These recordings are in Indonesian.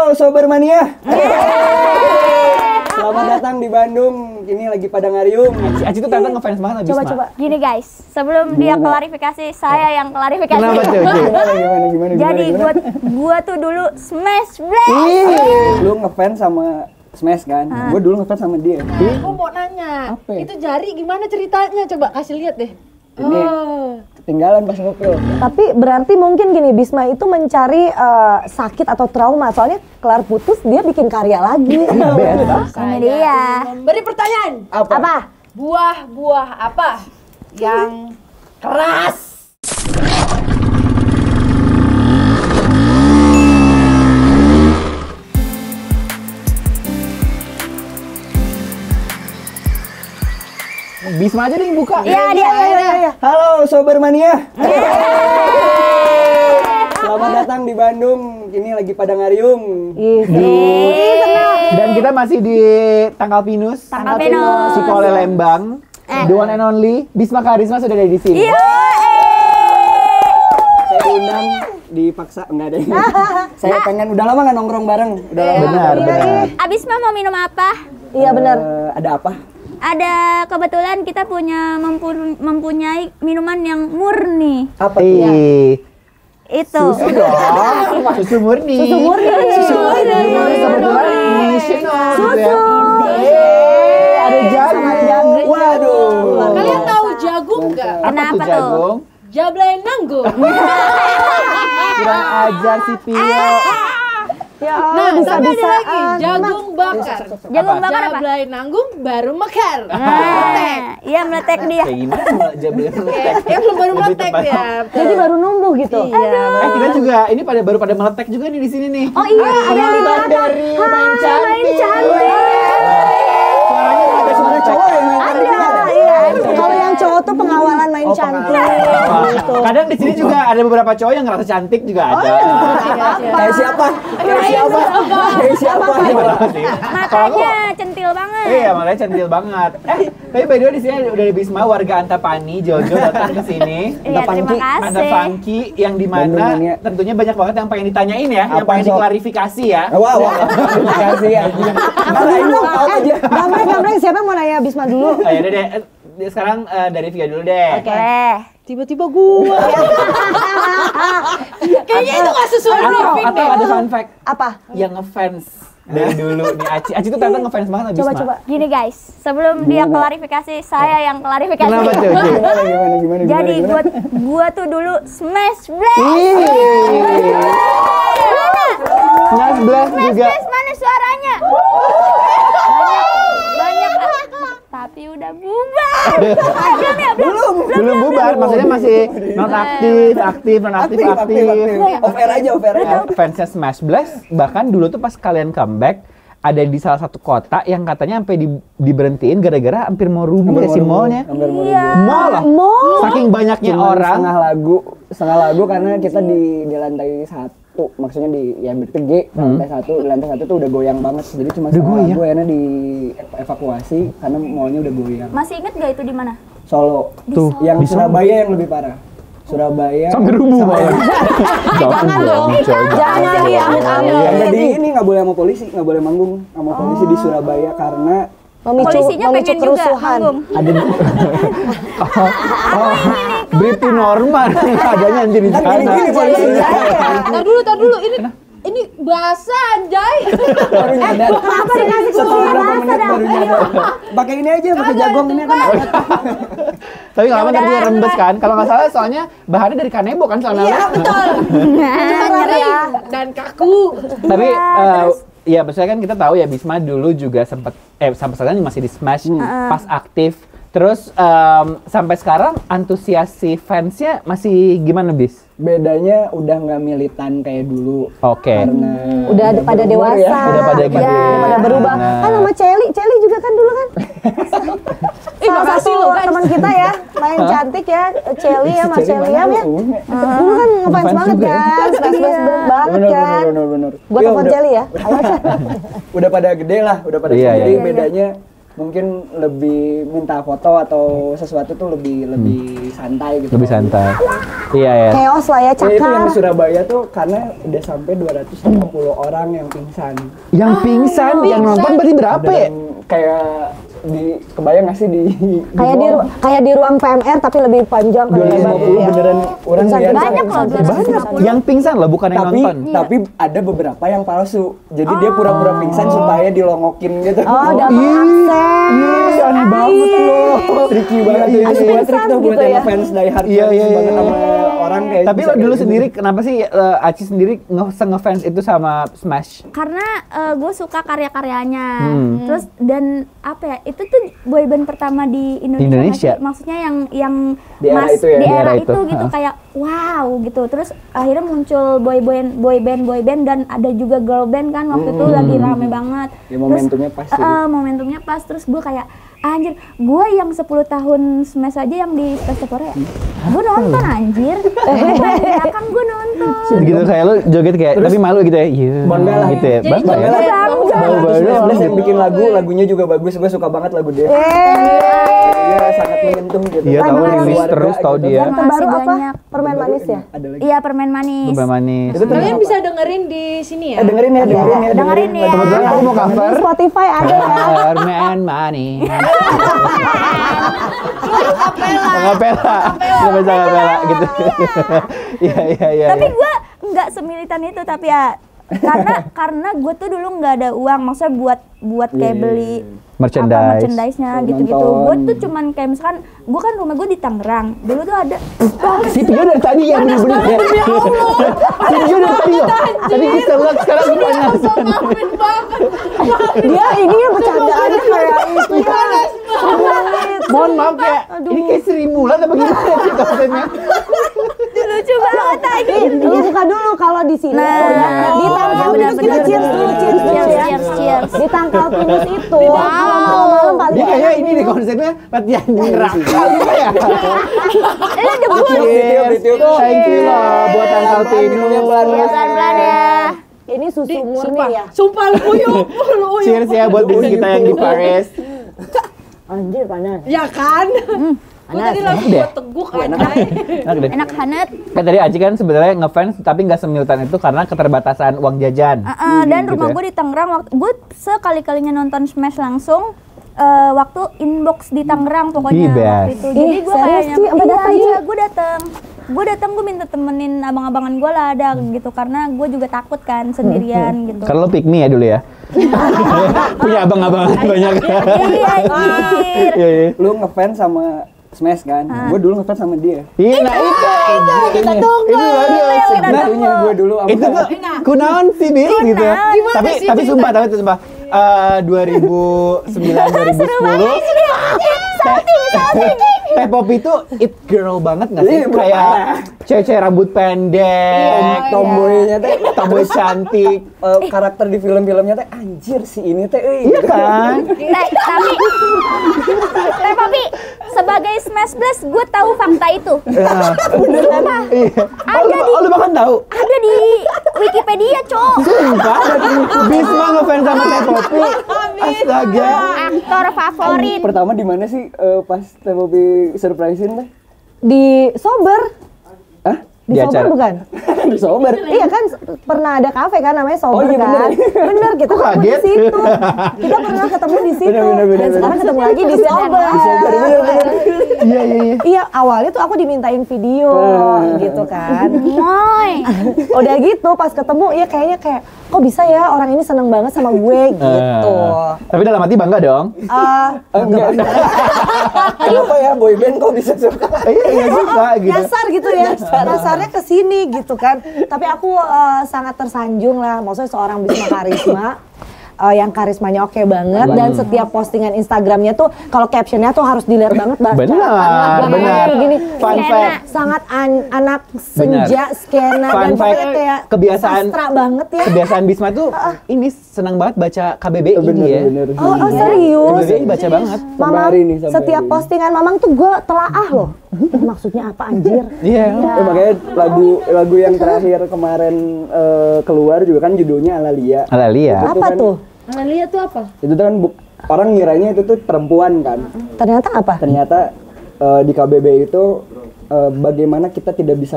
Halo Sober Mania. Selamat datang di Bandung. Ini lagi pada ngariung. Aci tuh ternyata ngefans banget sama Bisma. Coba. Gini guys, sebelum dia klarifikasi, saya yang klarifikasi. Kenapa tuh? Gimana? Jadi gua tuh dulu Smash Blast. Lu ngefans sama Smash kan? Gue dulu ngefans sama dia. Aku mau nanya, Apa ya? itu jari gimana ceritanya? Coba kasih lihat deh. Ini ketinggalan pas ngobrol. Tapi berarti mungkin gini, Bisma itu mencari sakit atau trauma. Soalnya kelar putus dia bikin karya lagi. Ini dia. Memberi pertanyaan. Apa? Buah-buah apa yang keras? Bisma aja deh yang buka. Iya dia. Halo Sober Mania. Selamat datang di Bandung. Ini lagi pada ngariung. Dan kita masih di Tanggal Pinus. Tanggal Pinus. Sikole Lembang. The one and only Bisma Karisma sudah ada di sini. Iya. Saya diundang dipaksa enggak deh. Saya pengen udah lama nggak nongkrong bareng. Udah lama. Benar. Abis mau minum apa? Iya benar. Ada apa? Ada kebetulan kita mempunyai minuman yang murni. Apa tuh? Itu. Susu dong. Susu murni. Kebetulan national. Susu. Ada jagung. Waduh. Kalian tahu jagung nggak? Kenapa tuh? Jagung? Jablay nanggung. Kurang ajar si Pio. Ya, Nah, tapi ada lagi bisa-bisaan. jagung bakar. Jagung bakar apa? Jablay nanggung baru mekar. Iya meletek dia. Kayak gimana jablay meletek? Yang baru meletek ya. Jadi baru numbuh gitu. Iya. Kita juga ini baru pada meletek juga nih di sini nih. Oh iya, ada di Bang dari main cantik. Suaranya ada Suara cowok yang main Ada, iya. Kalau yang cowok tuh pengawalan main cantik. Gitu. Kadang di sini juga ada beberapa cowok yang ngerasa cantik juga ada. Kayak siapa? Kayak siapa? Makanya centil banget. Iya, makanya centil banget. Tapi by the way di sini udah ada Bisma, warga Antapani, Jojo datang ke sini. Iya, terima Ada kasih. Funky yang dimana Bandung Mania. tentunya banyak banget yang pengen ditanyain ya, yang Apa, pengen Sob? diklarifikasi ya. Wah, terima kasih ya. Marahin dong kau aja. Gambreng, siapa yang mau nanya Bisma dulu? Oh, ya udah deh. Sekarang dari Via dulu deh. Boleh. Tiba-tiba gua. Kayaknya itu nggak sesuai briefing Atau deh. ada fun fact Apa? yang ngefans dari dulu nih Aci. Aci tuh ternyata ngefans banget sama Bisma. Coba. Gini guys, sebelum dia klarifikasi, saya yang klarifikasi. Kenapa tuh? Gimana? Jadi gua tuh dulu Smash Blast. Smash Blast Smash juga. Blast mana suaranya? Banyak. Tapi udah bubar. Belum bubar, maksudnya masih non aktif. Off air aja. Fansnya Smash Blast bahkan dulu tuh pas kalian comeback ada di salah satu kota yang katanya sampai diberhentiin gara-gara hampir mau rubuh ya si mallnya. Mall lah. Saking banyaknya orang. Setengah lagu karena kita di lantai 1. Maksudnya di BTG lantai satu tuh udah goyang banget. Jadi cuma setengah lagu akhirnya dievakuasi karena mallnya udah goyang. Masih inget gak itu di mana? Solo. Tuh, Yang Surabaya yang lebih parah. Surabaya sampai rubuh malah. Jangan dong. Jangan ya. Jadi ini nggak boleh sama polisi, nggak boleh manggung sama polisi di Surabaya karena Polisinya pengen juga kerusuhan. manggung. Ada Briti normal adanya anjir di sana. gini polisinya. Tar dulu. Ini bahasa anjay. Baru nyadar. Setelah berapa menit baru nyadar. Pakai ini aja, pakai jagung ini kan. Tapi nggak apa-apa tadi rembes kan. Kalau nggak salah soalnya bahannya dari kanebo kan soalnya. Iya betul. Cuma kering dan kaku. Tapi ya maksudnya kan kita tahu ya Bisma dulu juga sempat sampai sekarang masih di Smash pas aktif. Terus sampai sekarang antusiasi fansnya masih gimana Bis? Bedanya udah nggak militan kayak dulu. Oke. Karena Udah pada berumur dewasa. ya. Udah pada Iya, pada berubah. Nah. Kan sama Celi juga kan dulu kan. Salah satu teman kita ya, main cantik ya, Celi ya, Mas Celi ya. Dulu kan ngefans banget juga ya? kan, fans banget kan. Bener. Gua telepon Celi ya. Udah pada gede lah, udah pada Iya, gede. iya. Bedanya mungkin lebih minta foto atau sesuatu tuh lebih santai gitu. Lebih santai. Iya ya. Chaos lah ya, Ya, itu yang di cakar. Surabaya tuh karena udah sampai 250 orang yang pingsan. Yang pingsan, yang nonton berarti berapa ya? Dan kayak kebayang nggak sih di Kayak di ruang PMR tapi lebih panjang kan lebar gitu 250 ya. beneran orang Pingsan, lihat. Banyak loh, Banyak. Yang pingsan loh, bukan yang Tapi nonton. tapi ada beberapa yang palsu. Jadi dia pura-pura pingsan supaya dilongokin gitu. Oh, dapat akses. Aneh banget loh. Tricky banget ya. Asli Semua pingsan trik tuh buat gitu yang ya. ngefans Die Hard Iya, iya, banget iya. sama orang kayak Tapi bisa lo kayak dulu gitu. sendiri kenapa sih Aci sendiri ngefans itu sama Smash? Karena gue suka karya-karyanya. Terus dan apa ya? Itu tuh boyband pertama di Indonesia. nggak Indonesia. sih? Maksudnya yang Di era mas itu ya? di Di era era itu itu, gitu ha. kayak wow gitu. Terus akhirnya muncul boyband dan ada juga girl band kan waktu itu lagi rame banget. Ya, momentumnya pas sih. Momentumnya pas. Terus gue kayak anjir, gue yang 10 tahun Smash aja yang di Festivalnya gue nonton anjir. Ya kan gue nonton. Gitu kayak lo joget kayak tapi malu gitu ya. Iya. Bangga lah. Gitu ya. Bangga Bangga ya. lah. Bangga. Terus yang bikin lagunya juga bagus. Gue suka banget lagu dia. Dia sangat menyentuh gitu. Iya, tahu Lagu rilis keluarga terus tahu gitu. dia. Yang terbaru Masih apa? banyak. Permen manis ya? Ada lagi. Iya, permen manis. Beban manis. Itu Kalian tentang bisa dengerin di sini ya? dengerin ya. Dengerin ya. Kebetulan aku mau cover Di Spotify ada ya. Permen manis. Ngapela. Nggak bisa ngapela gitu. Iya, iya, iya. Tapi gue nggak semilitan itu, tapi ya karena gue tuh dulu nggak ada uang, maksudnya buat kayak beli merchandise-nya gitu-gitu. Gue tuh cuman kayak misalkan gue kan rumah gue di Tangerang. Dulu tuh ada Si Pio dari tadi ya bener-bener ya. Si Pio dari tadi loh. Tadi kita lihat sekarang kepanyasan. Maafin banget. Dia ini ya bercandaannya kayak itu ya. Mohon maaf kayak ini kayak Sri Mulat apa gimana sih kontennya? lucu banget aja. Dibuka dulu kalau di sini. Di tangkal pinus kita cheers dulu, cheers dulu ya. Cheers. Di tangkal pinus itu. Kalau malam-malam paling Dia kayaknya enak ini nih konsepnya latihan neraka gitu ya. Ini debut. Thank you loh buat tanggal pinus. Pelan-pelan ya. Ini susu murni ya. Sumpah lu uyup. Cheers ya buat bisnis kita yang di Paris. Anjir panas. Ya kan? Gue tadi langsung Deh. buat teguk aja. Enak deh. Enak banget. Kan tadi Aci kan sebenarnya ngefans tapi nggak semilitan itu karena keterbatasan uang jajan. Dan Gitu rumah ya. gue di Tangerang, gue sekali-kalinya nonton Smash langsung waktu inbox di Tangerang pokoknya Ih, waktu best. itu. Jadi Ih, gue serius kayaknya sih? Sampai datang sih? gue datang gue minta temenin abang-abangan gue lah ada gitu karena gue juga takut kan sendirian gitu. Karena lo pick me ya dulu ya. Punya abang-abangan banyak. Iya anjir. Iya, iya. Lu ngefans sama Smash kan? Gue dulu ngefans sama dia. Iya, nah itu Kita tunggu. Itu bagus. Kita Nah, Itunya gue dulu sama itu tuh kunaon sih bis gitu ya. Tapi sumpah, tapi sumpah 2009 2010 Teh Popi itu it girl banget nggak sih? Iya, Kayak parah. cewek-cewek rambut pendek, tomboynya teh tomboy cantik. karakter di film-filmnya teh anjir si ini teh Iya kan? Tapi Teh Popi sebagai Smash Blast gue tahu fakta itu. Sumpah. Iya. Oh, lu bahkan tahu? Ada di Wikipedia, Cok. Sumpah, Bisma ngefans sama Teh Popi. Astaga. Aktor favorit. pertama di mana sih pas Teh Popi surprisein teh? Di Sober. Hah? Di Di Sober acara. bukan? Di Sober. Iya kan pernah ada kafe kan namanya Sober Oh, iya, kan? Bener kita Kok ketemu di kaget? situ. Kita pernah ketemu di situ. Bener. Dan sekarang ketemu lagi di Sober. Iya, iya, iya. Iya awalnya tuh aku dimintain video gitu kan. Moy. Udah gitu pas ketemu ya kayaknya kayak kok bisa ya orang ini seneng banget sama gue gitu. Tapi dalam hati bangga dong. Enggak. Kenapa ya boyband kok bisa suka? Iya, suka gitu. Nyasar gitu ya, dasarnya ke sini gitu kan. Tapi aku sangat tersanjung lah, maksudnya seorang Bisma Karisma yang karismanya oke banget dan setiap postingan Instagramnya tuh kalau captionnya tuh harus dilihat banget Benar, benar. Gini, Fun fact. sangat anak senja skena Fun dan fact, pokoknya kayak kebiasaan sastra banget ya. Kebiasaan Bisma tuh ini senang banget baca KBBI ya. Bener. Oh serius? KBBI baca banget. Mamang, hari ini, sampai setiap hari ini. postingan Mamang tuh gue telaah loh. Maksudnya apa anjir? Iya. Ya, makanya lagu yang terakhir kemarin keluar juga kan judulnya Alalia. Alalia. Apa kan- tuh? Lihat tuh apa? Itu tuh kan orang ngiranya itu tuh perempuan kan. Ternyata apa? Ternyata di KBB itu bagaimana kita tidak bisa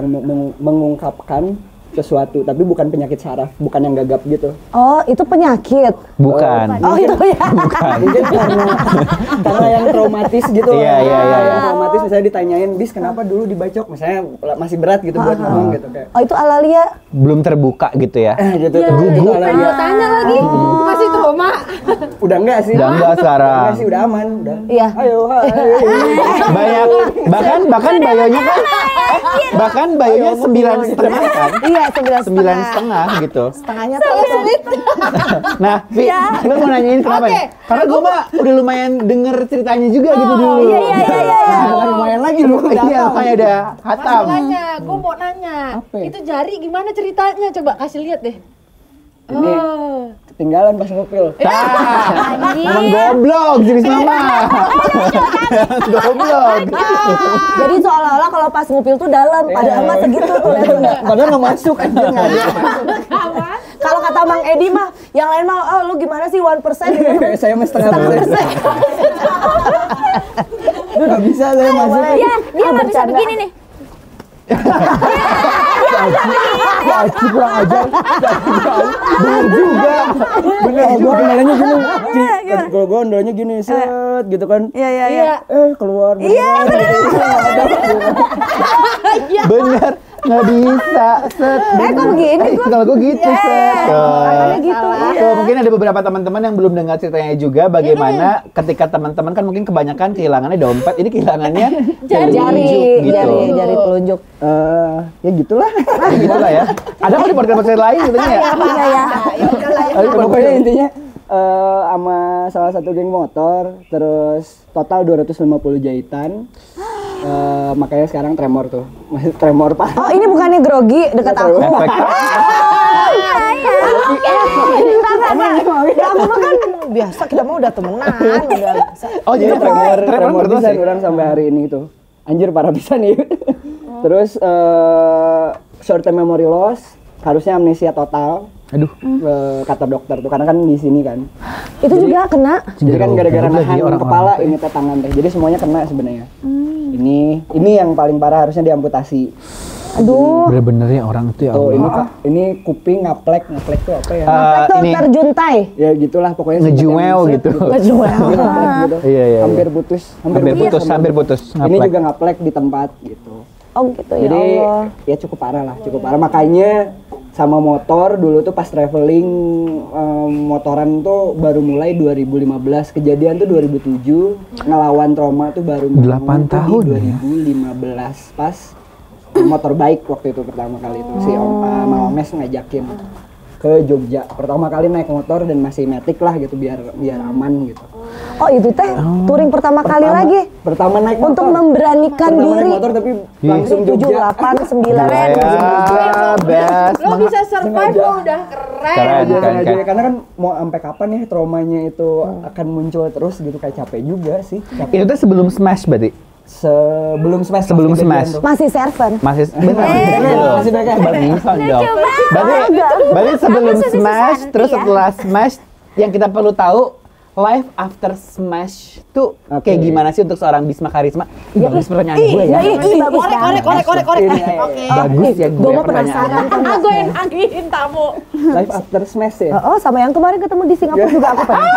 mengungkapkan sesuatu, tapi bukan penyakit saraf, bukan yang gagap gitu. Oh, itu penyakit. Bukan. Oh, itu ya. Mungkin karena yang traumatis gitu. Iya. Yang traumatis misalnya ditanyain, "Bis, kenapa dulu dibacok?" Misalnya masih berat gitu buat ngomong gitu kayak. Oh, itu Alalia. Belum terbuka gitu ya. Gitu. Gugup. Tanya lagi, masih trauma. Udah enggak sih? Udah enggak sekarang. Enggak sih, udah aman, udah. Iya. Ayo. Banyak bahkan bayonya kan bahkan bayonya 9,5 kan. Iya, 9,5 gitu. setengahnya tuh sulit. Nah, Vi, lu mau nanyain kenapa nih? Karena gue mah udah lumayan denger ceritanya juga gitu dulu. Nah, lumayan lagi lu. Iya, makanya udah hatam. Masalahnya, gue mau nanya, Apa ya? itu jari gimana ceritanya? Coba kasih lihat deh. Ini ketinggalan pas ngupil. Emang goblok jenis mama. Goblok. Jadi seolah-olah kalau pas ngupil tuh dalam, padahal mah segitu tuh. Padahal nggak masuk anjir nggak ada. Kalau kata Mang Edi mah, yang lain mah, oh lu gimana sih 1%? Saya mah setengah persen. Nggak bisa saya masuk. Dia nggak bisa begini nih. Aci kurang ajar. Bener juga. Bener juga. Kendalanya gini. Kalau gue kendalanya gini, set gitu kan. Iya. Keluar. Bener. Nggak bisa. Set. Kok begini? Kalau gue gitu, set. Makanya gitu. Tuh, mungkin ada beberapa teman-teman yang belum dengar ceritanya juga bagaimana ketika teman-teman kan mungkin kebanyakan kehilangannya dompet, ini kehilangannya Jari telunjuk. Ya gitulah. Gitulah ya. Ada kok di podcast lain katanya ya. Pokoknya intinya sama salah satu geng motor, terus total 250 jahitan. Makanya sekarang tremor tuh. Tremor parah. Oh, ini bukannya grogi dekat aku. Efek. Aku mah kan biasa, kita mau udah temenan, udah bisa. Oh, jadi tremor terus bisa ya? orang sampai hari ini tuh. Anjir parah bisa nih. Terus short term memory loss, harusnya amnesia total. Aduh. Kata dokter tuh, karena kan di sini kan. Itu juga kena. Jadi kan gara-gara Goblok lagi nahan orang-orang kepala tuh. ini teh tangan teh. Jadi semuanya kena sebenarnya. Ini yang paling parah, harusnya diamputasi. Aduh. Bener-bener ya orang itu ya Tuh, Allah. ini kuping ngaplek tuh apa ya? Itu Ini terjuntai. Ya gitulah pokoknya. Ngejuel sempat gitu. Ngejuel. Gitu. Iya. Hampir putus. Hampir putus. Ini Ngaplek. juga ngaplek di tempat gitu. Oh gitu ya Jadi Allah. ya cukup parah lah, cukup parah. Makanya sama motor dulu tuh pas traveling motoran tuh baru mulai 2015, kejadian tuh 2007, ngelawan trauma tuh baru 8 tahun di 2015 pas motor bike waktu itu pertama kali itu si Mama Mes ngajakin ke Jogja. Pertama kali naik motor dan masih matic lah gitu biar aman gitu. Oh itu teh touring pertama kali lagi. Pertama naik motor. Untuk memberanikan Pertama diri. naik motor tapi langsung 7, Jogja. 8, 9. Ya, best. Lo bisa survive, lo udah keren. Keren. Aja, karena kan mau sampai kapan ya traumanya itu akan muncul terus gitu, kayak capek juga sih. Itu tuh sebelum smash berarti? Sebelum smash. Sebelum kejadian smash. tuh. Masih servant. Masih benar. Masih mereka. Bisa dong. Berarti sebelum smash, terus setelah smash yang kita perlu tahu life after smash tuh kayak gimana sih untuk seorang Bisma Karisma? Bagus pertanyaan gue ya. Bagus Korek. Oke. Bagus ya gue Gue mau penasaran. Gue yang nanggin tamu. Life after smash ya. Oh, sama yang kemarin ketemu di Singapura juga aku pengen.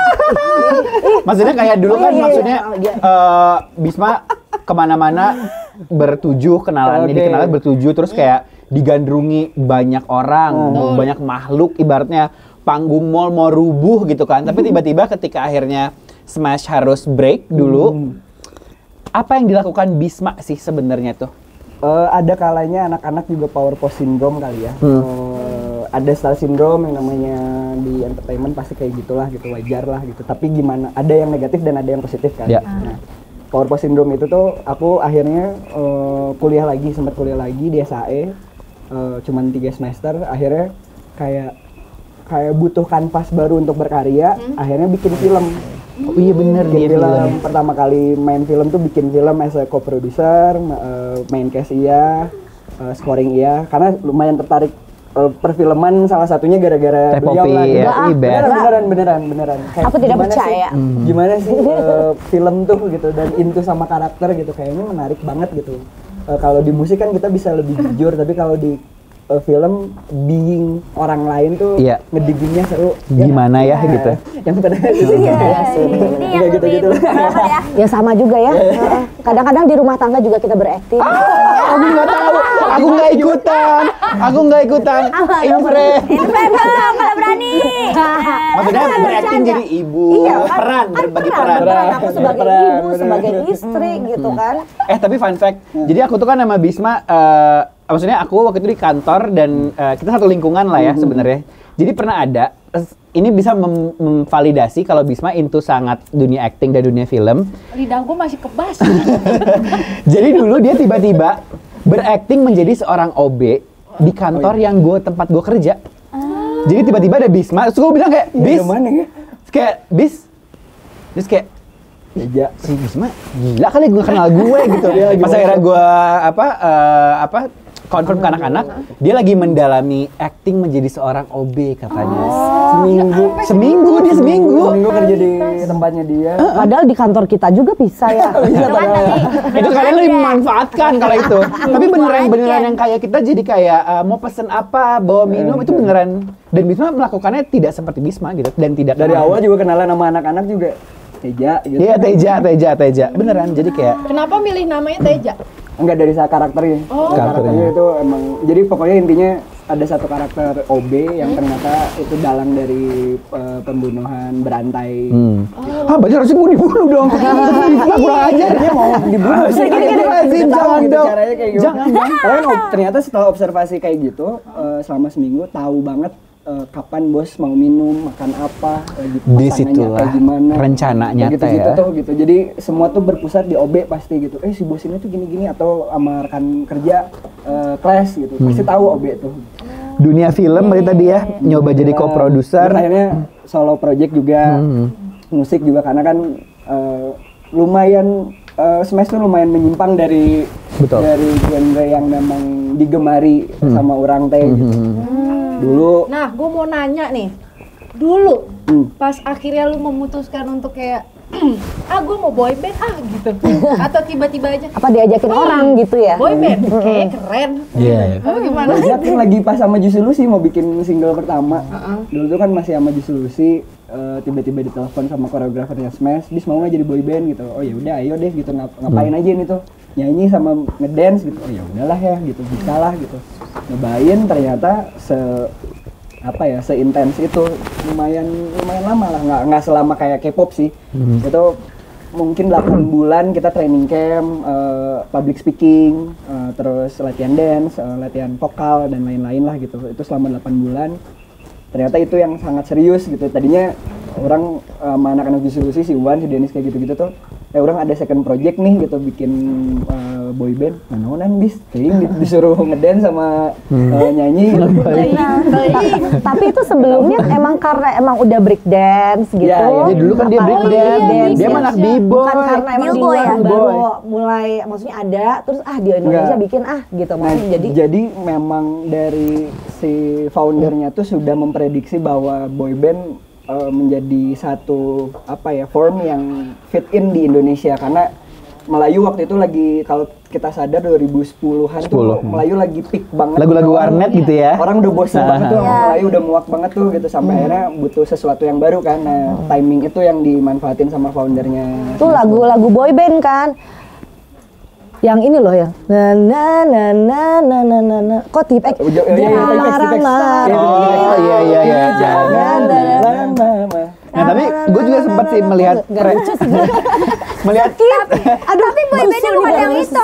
Maksudnya kayak dulu kan maksudnya Bisma kemana-mana bertujuh, kenalannya dikenalin bertujuh, terus kayak digandrungi banyak orang, banyak makhluk, ibaratnya panggung mall mau rubuh gitu kan. Tapi tiba-tiba ketika akhirnya Smash harus break dulu, apa yang dilakukan Bisma sih sebenarnya tuh? Ada kalanya anak-anak juga power pose syndrome kali ya. Ada star syndrome yang namanya di entertainment pasti kayak gitulah gitu, wajar lah gitu. Tapi gimana? Ada yang negatif dan ada yang positif kan. Ya. Nah, power pose syndrome itu tuh aku akhirnya sempat kuliah lagi di SAE, cuman 3 semester. Akhirnya kayak butuh kanvas baru untuk berkarya. Akhirnya bikin film. Oh iya bener Bikin dia film. Pertama kali main film tuh bikin film as a co-producer, main cast iya, scoring iya. Karena lumayan tertarik perfilman salah satunya gara-gara beliau lah. Ya, beneran. Kayak Aku tidak percaya. Gimana sih film tuh gitu dan into sama karakter gitu kayaknya menarik banget gitu. Kalau di musik kan kita bisa lebih jujur, tapi kalau di film being orang lain tuh ngediggingnya seru. Gimana ya gitu. Yang pada ini yang gitu. ya. Ya sama juga ya. Kadang-kadang di rumah tangga juga kita berakting. Aku nggak tahu. Aku nggak ikutan. Infre dong kalau berani. Maksudnya berakting jadi ibu. Peran, berbagi peran. Aku sebagai ibu, sebagai istri gitu kan. Tapi fun fact. Jadi aku tuh kan sama Bisma maksudnya aku waktu itu di kantor dan kita satu lingkungan lah ya sebenarnya. Jadi pernah ada ini bisa memvalidasi kalau Bisma into sangat dunia acting dan dunia film. Lidah gue masih kebas. Jadi dulu dia tiba-tiba berakting menjadi seorang OB di kantor yang tempat gue kerja. Jadi tiba-tiba ada Bisma, terus gue bilang kayak, Bis, kayak Bis, terus kayak si Bisma gila kali gue kenal gue gitu. Pas akhirnya gue confirm ke anak-anak, dia lagi mendalami acting menjadi seorang OB katanya. Seminggu kerja di tempatnya dia. Padahal di kantor kita juga bisa ya. Itu kalian lebih memanfaatkan kalau itu. Tapi beneran yang kayak kita jadi kayak mau pesen apa, bawa minum itu beneran. Dan Bisma melakukannya tidak seperti Bisma gitu dan tidak dari awal juga kenalan sama anak-anak juga. Teja gitu. Iya, Teja. Beneran. Jadi kayak kenapa milih namanya Teja? Enggak dari karakternya. Karakternya itu emang jadi pokoknya intinya ada satu karakter OB yang ternyata itu dalang dari pembunuhan berantai. Berarti harusnya gue dibunuh dong. Kurang ajar dia mau dibunuh. Jangan dong. Caranya kayak gitu. Jangan. Karena ternyata setelah observasi kayak gitu selama seminggu tahu banget kapan bos mau minum, makan apa, disitulah rencana nyata gitu, tuh gitu. Jadi semua tuh berpusat di OB pasti gitu. Si bos ini tuh gini-gini atau sama rekan kerja clash gitu. Pasti tahu OB tuh. Dunia film berarti tadi ya nyoba jadi co-producer. Akhirnya solo project juga, musik juga karena kan lumayan Smash tuh lumayan menyimpang dari genre yang memang digemari sama orang teh gitu. Dulu. Nah, gue mau nanya nih. Dulu pas akhirnya lu memutuskan untuk kayak gue mau boyband gitu. Atau tiba-tiba aja apa diajakin orang gitu ya? Boyband, kayak keren. Iya. Apa gimana? Kan lagi pas sama Juicy Lucy mau bikin single pertama. Dulu tuh kan masih sama Juicy Lucy. Tiba-tiba ditelepon sama koreografernya Smash, Bis mau nggak jadi boyband gitu. Oh ya udah, ayo deh gitu. Ngapain aja nih tuh? Nyanyi sama ngedance gitu. Oh ya udahlah ya gitu, bisa lah gitu. Nyobain ternyata seintens itu, lumayan lama lah, nggak selama kayak K-pop sih. Itu mungkin 8 bulan kita training camp, public speaking, terus latihan dance, latihan vokal dan lain-lain lah gitu. Itu selama 8 bulan. Ternyata itu yang sangat serius gitu. Tadinya orang sama anak-anak Juicy si Wan, si Dennis kayak gitu-gitu tuh orang ada second project nih gitu bikin boyband. Mana-mana bis, disuruh ngedance sama nyanyi. Tapi itu sebelumnya emang karena emang udah break dance gitu. Ya, dulu kan dia break dance. Dia anak b-boy. Bukan karena emang di luar baru mulai maksudnya ada terus di Indonesia bikin gitu maksudnya jadi memang dari si foundernya tuh sudah memprediksi bahwa boyband menjadi satu form yang fit in di Indonesia karena Melayu waktu itu lagi kalau kita sadar 2010-an tuh Melayu lagi peak banget. Lagu-lagu warnet gitu ya. Orang udah bosan banget tuh Melayu udah muak banget tuh gitu sampai akhirnya butuh sesuatu yang baru kan. Nah, timing itu yang dimanfaatin sama foundernya. Itu lagu-lagu boyband kan. Yang ini loh ya. Kok tip X? Jangan Nah, tapi gue juga sempat sih melihat tapi boybandnya bukan yang itu.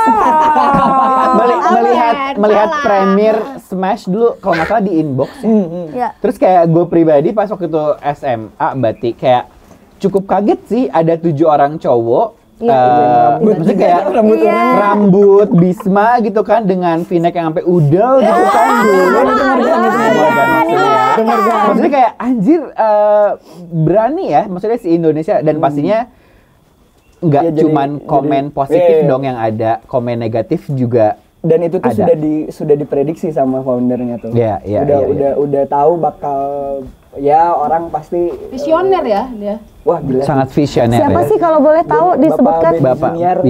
melihat premier Smash dulu kalau nggak salah di inbox ya. Terus kayak gue pribadi pas waktu itu SMA berarti kayak cukup kaget sih ada 7 orang cowok. Maksudnya kayak rambut Bisma gitu kan dengan v-neck yang sampai udel gitu kan. Maksudnya kayak anjir berani ya maksudnya si Indonesia dan pastinya nggak cuman komen positif dong yang ada, komen negatif juga Dan itu tuh sudah diprediksi sama foundernya tuh. Udah tahu bakal ya orang pasti visioner ya dia. Wah gila. Sangat visioner. Siapa sih kalau boleh tahu disebutkan? Bapak yang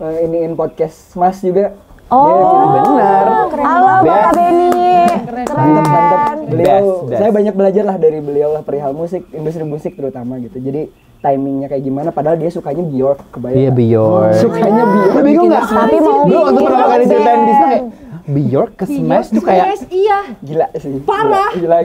iniin podcast Mas juga. Oh, benar. Halo Bapak Benny. Mantap. Beliau, Best. saya banyak belajar lah dari beliau lah perihal musik, industri musik terutama gitu. Jadi timingnya kayak gimana? Padahal dia sukanya Bjork, kebayang. Iya Bjork. Sukanya Bjork. Lu bingung nggak? Tapi mau Gue waktu pertama kali ceritain Bisma kayak Bjork ke Smash tuh kayak iya. Gila sih. Parah. Gila.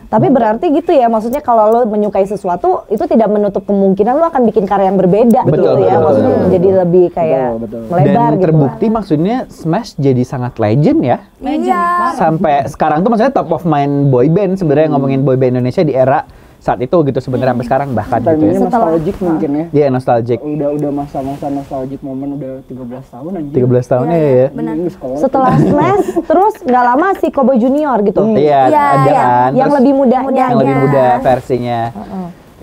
Tapi berarti gitu ya, maksudnya kalau lo menyukai sesuatu itu tidak menutup kemungkinan lo akan bikin karya yang berbeda gitu ya. Maksudnya menjadi lebih kayak melebar dan gitu. terbukti maksudnya Smash jadi sangat legend ya. Iya. Sampai sekarang tuh maksudnya top of mind boy band sebenarnya ngomongin boy band Indonesia di era saat itu gitu sebenarnya sampai sekarang bahkan gitu ya. Timingnya nostalgic mungkin ya. Iya, nostalgic. Udah masa-masa nostalgic momen udah 13 tahun anjir. 13 tahun ya. Benar. Setelah Smash terus nggak lama si Cowboy Junior gitu. Iya, ada kan. Yang Terus lebih mudanya. yang lebih muda versinya.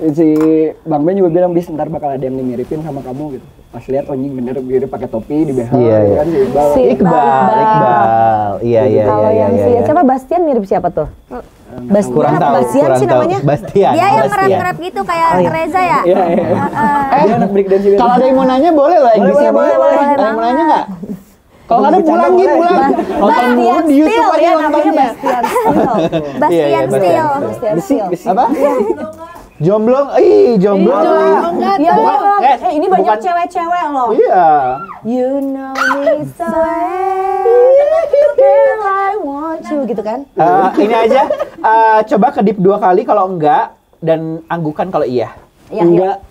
Si Bang Ben juga bilang bis ntar bakal ada yang dimiripin sama kamu gitu. Pas lihat anjing bener dia pakai topi di behel Iya. kan si Iqbal. Si Iqbal. Iya. Kalau yang si siapa Bastian mirip siapa tuh? Bastian Kurang apa tahu, Bastian kurang sih tahu. namanya? Bastian. Dia yang Bastian. ngerap-ngerap gitu kayak Reza ya. Iya. Dia anak breakdance juga. Kalau ada yang mau nanya boleh lah, Inggrisnya boleh. Ada yang mau nanya nggak? Kalau nggak ada pulang gitu, pulang. Nonton mulu di YouTube aja nontonnya. Bastian Steel. Besi. Apa? Jomblong, jomblong. Iya dong. Ini banyak bukan- cewek-cewek loh. Iya. You know me so well, girl I want you gitu kan? Ini aja, coba kedip 2 kali kalau enggak dan anggukan kalau iya. Enggak.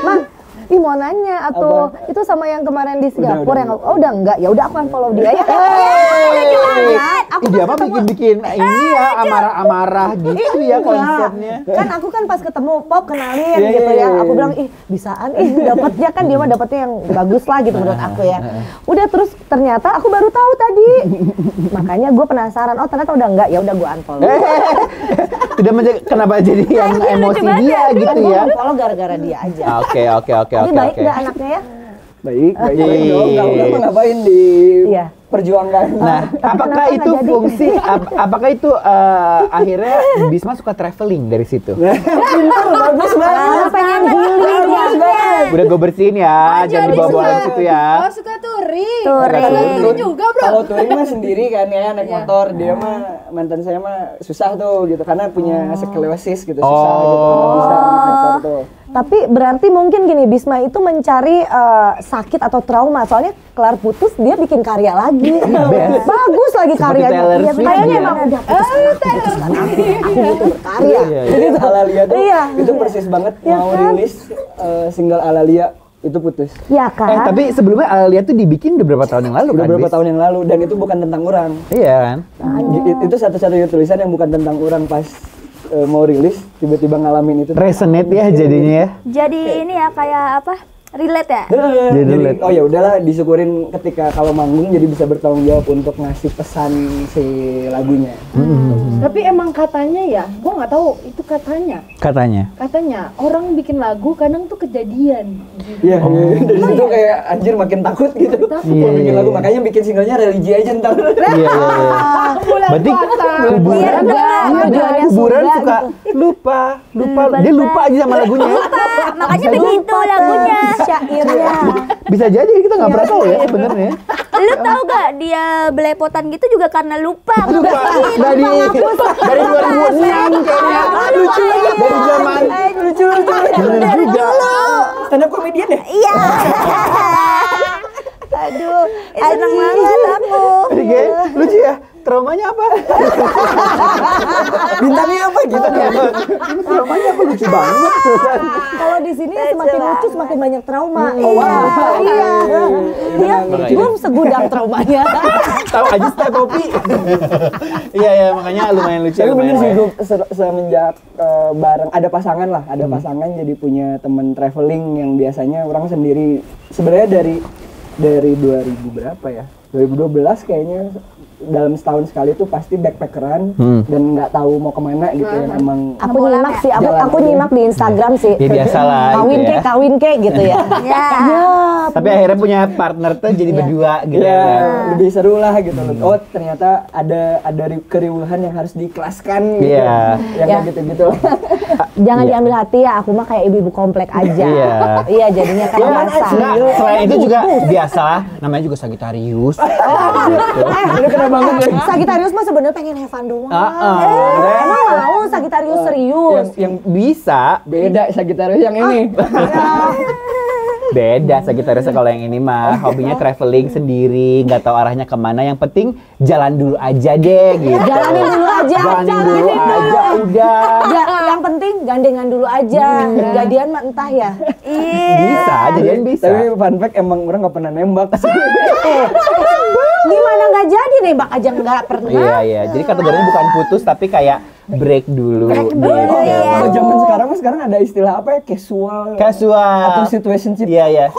Mang, mau nanya atau itu sama yang kemarin di Singapura yang udah enggak ya udah aku unfollow dia ya. Dia mah bikin ini ya amarah-amarah gitu ya konsepnya. Kan aku kan pas ketemu Pop kenalin gitu ya. Aku bilang bisaan dapatnya kan dia mah dapatnya yang bagus lah gitu menurut aku ya. Udah terus ternyata aku baru tahu tadi. Makanya gue penasaran. Oh ternyata udah enggak ya udah gue unfollow. Tidak kenapa jadi yang emosi dia gitu Gue ya. unfollow gara-gara dia aja. Oke. Tapi baik nggak anaknya ya? Baik dong. Kalau ngapain di perjuangkan. Nah, apakah itu fungsi? Apakah itu akhirnya Bisma suka traveling dari situ? Bagus banget. Pengen healing ya. Udah gue bersihin ya, jangan dibawa-bawa dari situ ya. Oh suka touring. Touring. Lu juga bro. Kalau touring mah sendiri kan ya naik motor. Dia mah mantan saya mah susah tuh gitu karena punya sklerosis gitu susah gitu. Nggak bisa naik motor tuh. Tapi berarti mungkin gini, Bisma itu mencari sakit atau trauma. Soalnya kelar putus dia bikin karya lagi. Bagus lagi karyanya. Taylor Iya, Swift kayaknya ya. emang udah putus kan aku butuh berkarya. Gitu. Alalia tuh Iya. itu persis banget Iya mau kan? rilis single Alalia itu putus. Ya kan? Tapi sebelumnya Alia tuh dibikin udah berapa tahun yang lalu Udah kan? berapa Bis? tahun yang lalu dan itu bukan tentang orang. Iya kan? Itu satu-satunya tulisan yang bukan tentang orang pas mau rilis tiba-tiba ngalamin itu. Resonate ya jadinya ya. Jadi ini ya kayak apa? Relate ya? Jadi Jadi relate. oh ya udahlah disyukurin ketika kalau manggung jadi bisa bertanggung jawab untuk ngasih pesan si lagunya. Tapi emang katanya ya, gua nggak tahu itu katanya orang bikin lagu kadang tuh kejadian. Iya, dari situ kayak anjir makin takut gitu. Mau bikin lagu makanya bikin singlenya religi aja ntar. Iya. Berarti kuburan kuburan suka lupa. Dia lupa aja sama lagunya. Makanya begitu lagunya. Syairnya. Bisa jadi kita nggak pernah tahu ya sebenarnya. Lu tahu gak dia belepotan gitu juga karena lupa. Dari 2006 kayaknya. Lucu dari zaman Lucu. bener juga. Stand up comedian ya? Iya. Aduh, seneng banget aku. Oke, lucu ya. Traumanya apa? Bintangnya apa gitu? Ini traumanya apa lucu banget. Kalau di sini semakin lucu semakin banyak trauma. Iya. Iya, belum segudang traumanya. Tahu aja style kopi. Iya makanya lumayan lucu. Tapi bener lumayan. sih gue semenjak bareng ada pasangan lah, ada pasangan jadi punya temen traveling yang biasanya orang sendiri sebenarnya dari 2000 berapa ya? 2012 kayaknya dalam setahun sekali tuh pasti backpackeran dan nggak tahu mau kemana gitu ya emang. Aku nyimak sih, aku nyimak di Instagram sih. Ya biasalah. Kawin kek gitu ya. Ya. Tapi akhirnya punya partner tuh jadi berdua gitu. Ya, lebih seru lah gitu loh. Oh ternyata ada keriuhan yang harus diikhlaskan gitu. Yang kayak gitu-gitu. Jangan diambil hati ya, aku mah kayak ibu-ibu komplek aja. Iya, jadinya kayak biasa. Selain itu juga biasa, namanya juga Sagittarius. Ini kena banget ya. Sagittarius mah sebenarnya pengen have fun doang. Emang mau Sagittarius serius. Yang bisa Beda Sagittarius yang ini. beda Sagittarius kalau yang ini mah hobinya traveling sendiri, nggak tahu arahnya kemana. Yang penting jalan dulu aja deh gitu. Jalanin dulu aja. Jalanin dulu aja udah. Yang penting gandengan dulu aja. Jadian mah entah ya. Bisa, jadian bisa. Tapi fun fact emang orang nggak pernah nembak. Gimana nggak jadi nembak aja nggak pernah. Iya. Jadi kategorinya bukan putus tapi kayak break dulu. Gitu. Kalau zaman sekarang ada istilah apa ya? Casual atau situationship. Iya.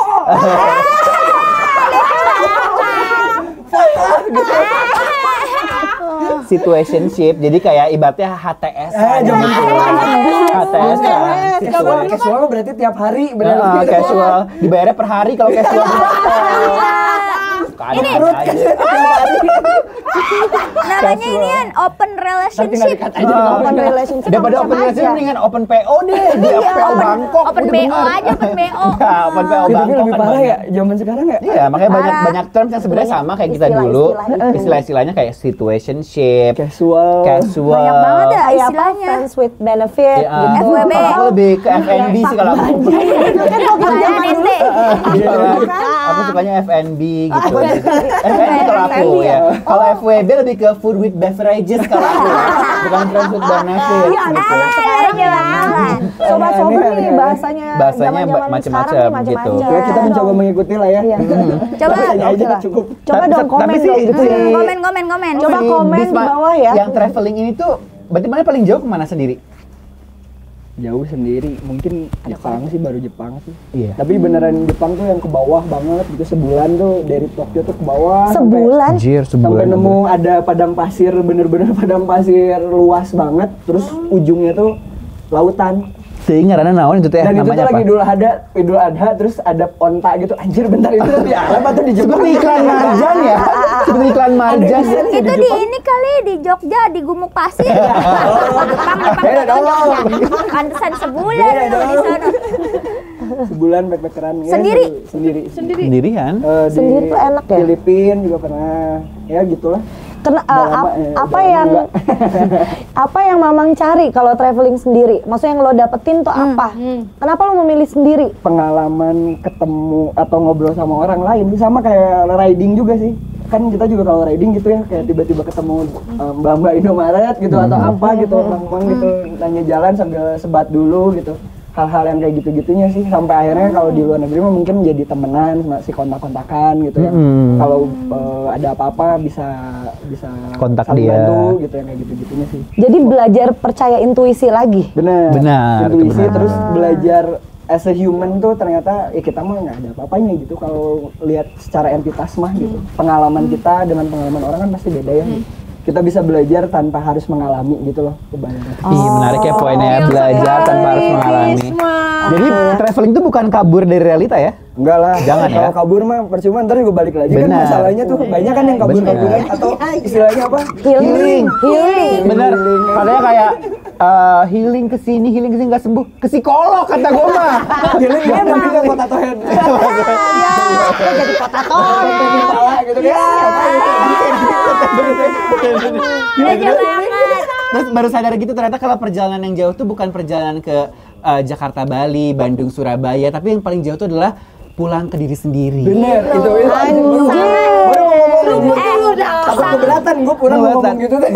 Situationship, jadi kayak ibaratnya HTS. Zaman HTS. Casual berarti tiap hari benar. Casual, dibayarnya per hari kalau casual. Ini namanya ini kan open relationship. Open relationship. Daripada open relationship mendingan open PO deh di PO Bangkok. Open BO aja, open BO. Open PO Tapi Bangkok lebih parah ya zaman sekarang ya. Iya, makanya banyak terms yang sebenarnya sama kayak kita dulu. Istilah-istilahnya kayak situationship, Casual. Banyak banget ya Kayak apa? istilahnya. Friends with benefit gitu. FWB. Aku lebih ke FNB sih kalau aku. Aku sukanya FNB gitu. FNB kalau aku ya. Kalau FWB lebih ke food with beverages kalau aku. Bukan friends with benefit gitu. Sobat-sobat nih bahasanya Bahasanya macam-macam gitu. Ya, kita mencoba mengikuti lah ya. Coba Bahasanya aja cukup. Coba dong komen Tapi sih dong. itu sih. Komen. Coba komen di bawah ya. Yang traveling ini tuh berarti mana paling jauh kemana sendiri? Jauh sendiri, mungkin Jepang sih, baru Jepang sih. Iya. Tapi beneran Jepang tuh yang ke bawah banget gitu, sebulan tuh dari Tokyo tuh ke bawah. Sebulan? Sampai nemu ada padang pasir, bener-bener padang pasir luas banget, terus ujungnya tuh lautan. Sehingga karena naon itu teh Dan itu tuh namanya lagi apa? Idul Adha, terus ada onta gitu. Anjir bentar itu di Arab atau di Jepang? Seperti iklan marjan ya? Seperti iklan marjan. Itu di ini kali di Jogja di Gumuk Pasir. Beda dong. Pantesan sebulan lu di sana. Sebulan backpackeran ya. Sendiri? Sendirian. Sendiri tuh enak ya? Filipina juga pernah. Ya gitulah. Apa yang Mamang cari kalau traveling sendiri? Maksudnya yang lo dapetin tuh apa? Kenapa lo memilih sendiri? Pengalaman ketemu atau ngobrol sama orang lain sama kayak riding juga sih. Kan kita juga kalau riding gitu ya kayak tiba-tiba ketemu mbak-mbak Indomaret gitu atau apa gitu, mang gitu nanya jalan sambil sebat dulu gitu. Hal-hal yang kayak gitu-gitunya sih sampai akhirnya kalau di luar negeri mah mungkin jadi temenan, masih kontak-kontakan gitu ya. Kalau ada apa-apa bisa Kontak saling dia. bantu gitu yang kayak gitu-gitunya sih. Jadi belajar percaya intuisi lagi. Benar. Intuisi benar. terus belajar as a human tuh ternyata ya kita mah nggak ada apa-apanya gitu kalau lihat secara entitas mah gitu. Pengalaman kita dengan pengalaman orang kan pasti beda ya. Kita bisa belajar tanpa harus mengalami gitu loh kebanyakan. Ih, menarik ya poinnya belajar tanpa harus mengalami. Jadi traveling itu bukan kabur dari realita ya? Enggak lah. Jangan ya. Kalau kabur mah percuma ntar juga balik lagi Benar. kan masalahnya tuh banyak kan yang kabur-kaburan atau istilahnya apa? Healing. Bener. Padahal kayak healing kesini nggak sembuh. Ke psikolog kata gue mah. Healing dia tapi ke kota Tohen. Jadi potator. Gitu kan. Terus baru sadar gitu ternyata kalau perjalanan yang jauh tuh bukan perjalanan ke Jakarta, Bali, Bandung, Surabaya, tapi yang paling jauh tuh adalah pulang ke diri sendiri. Bener, itu baru ngomong takut keberatan gue pulang ngomong gitu tuh.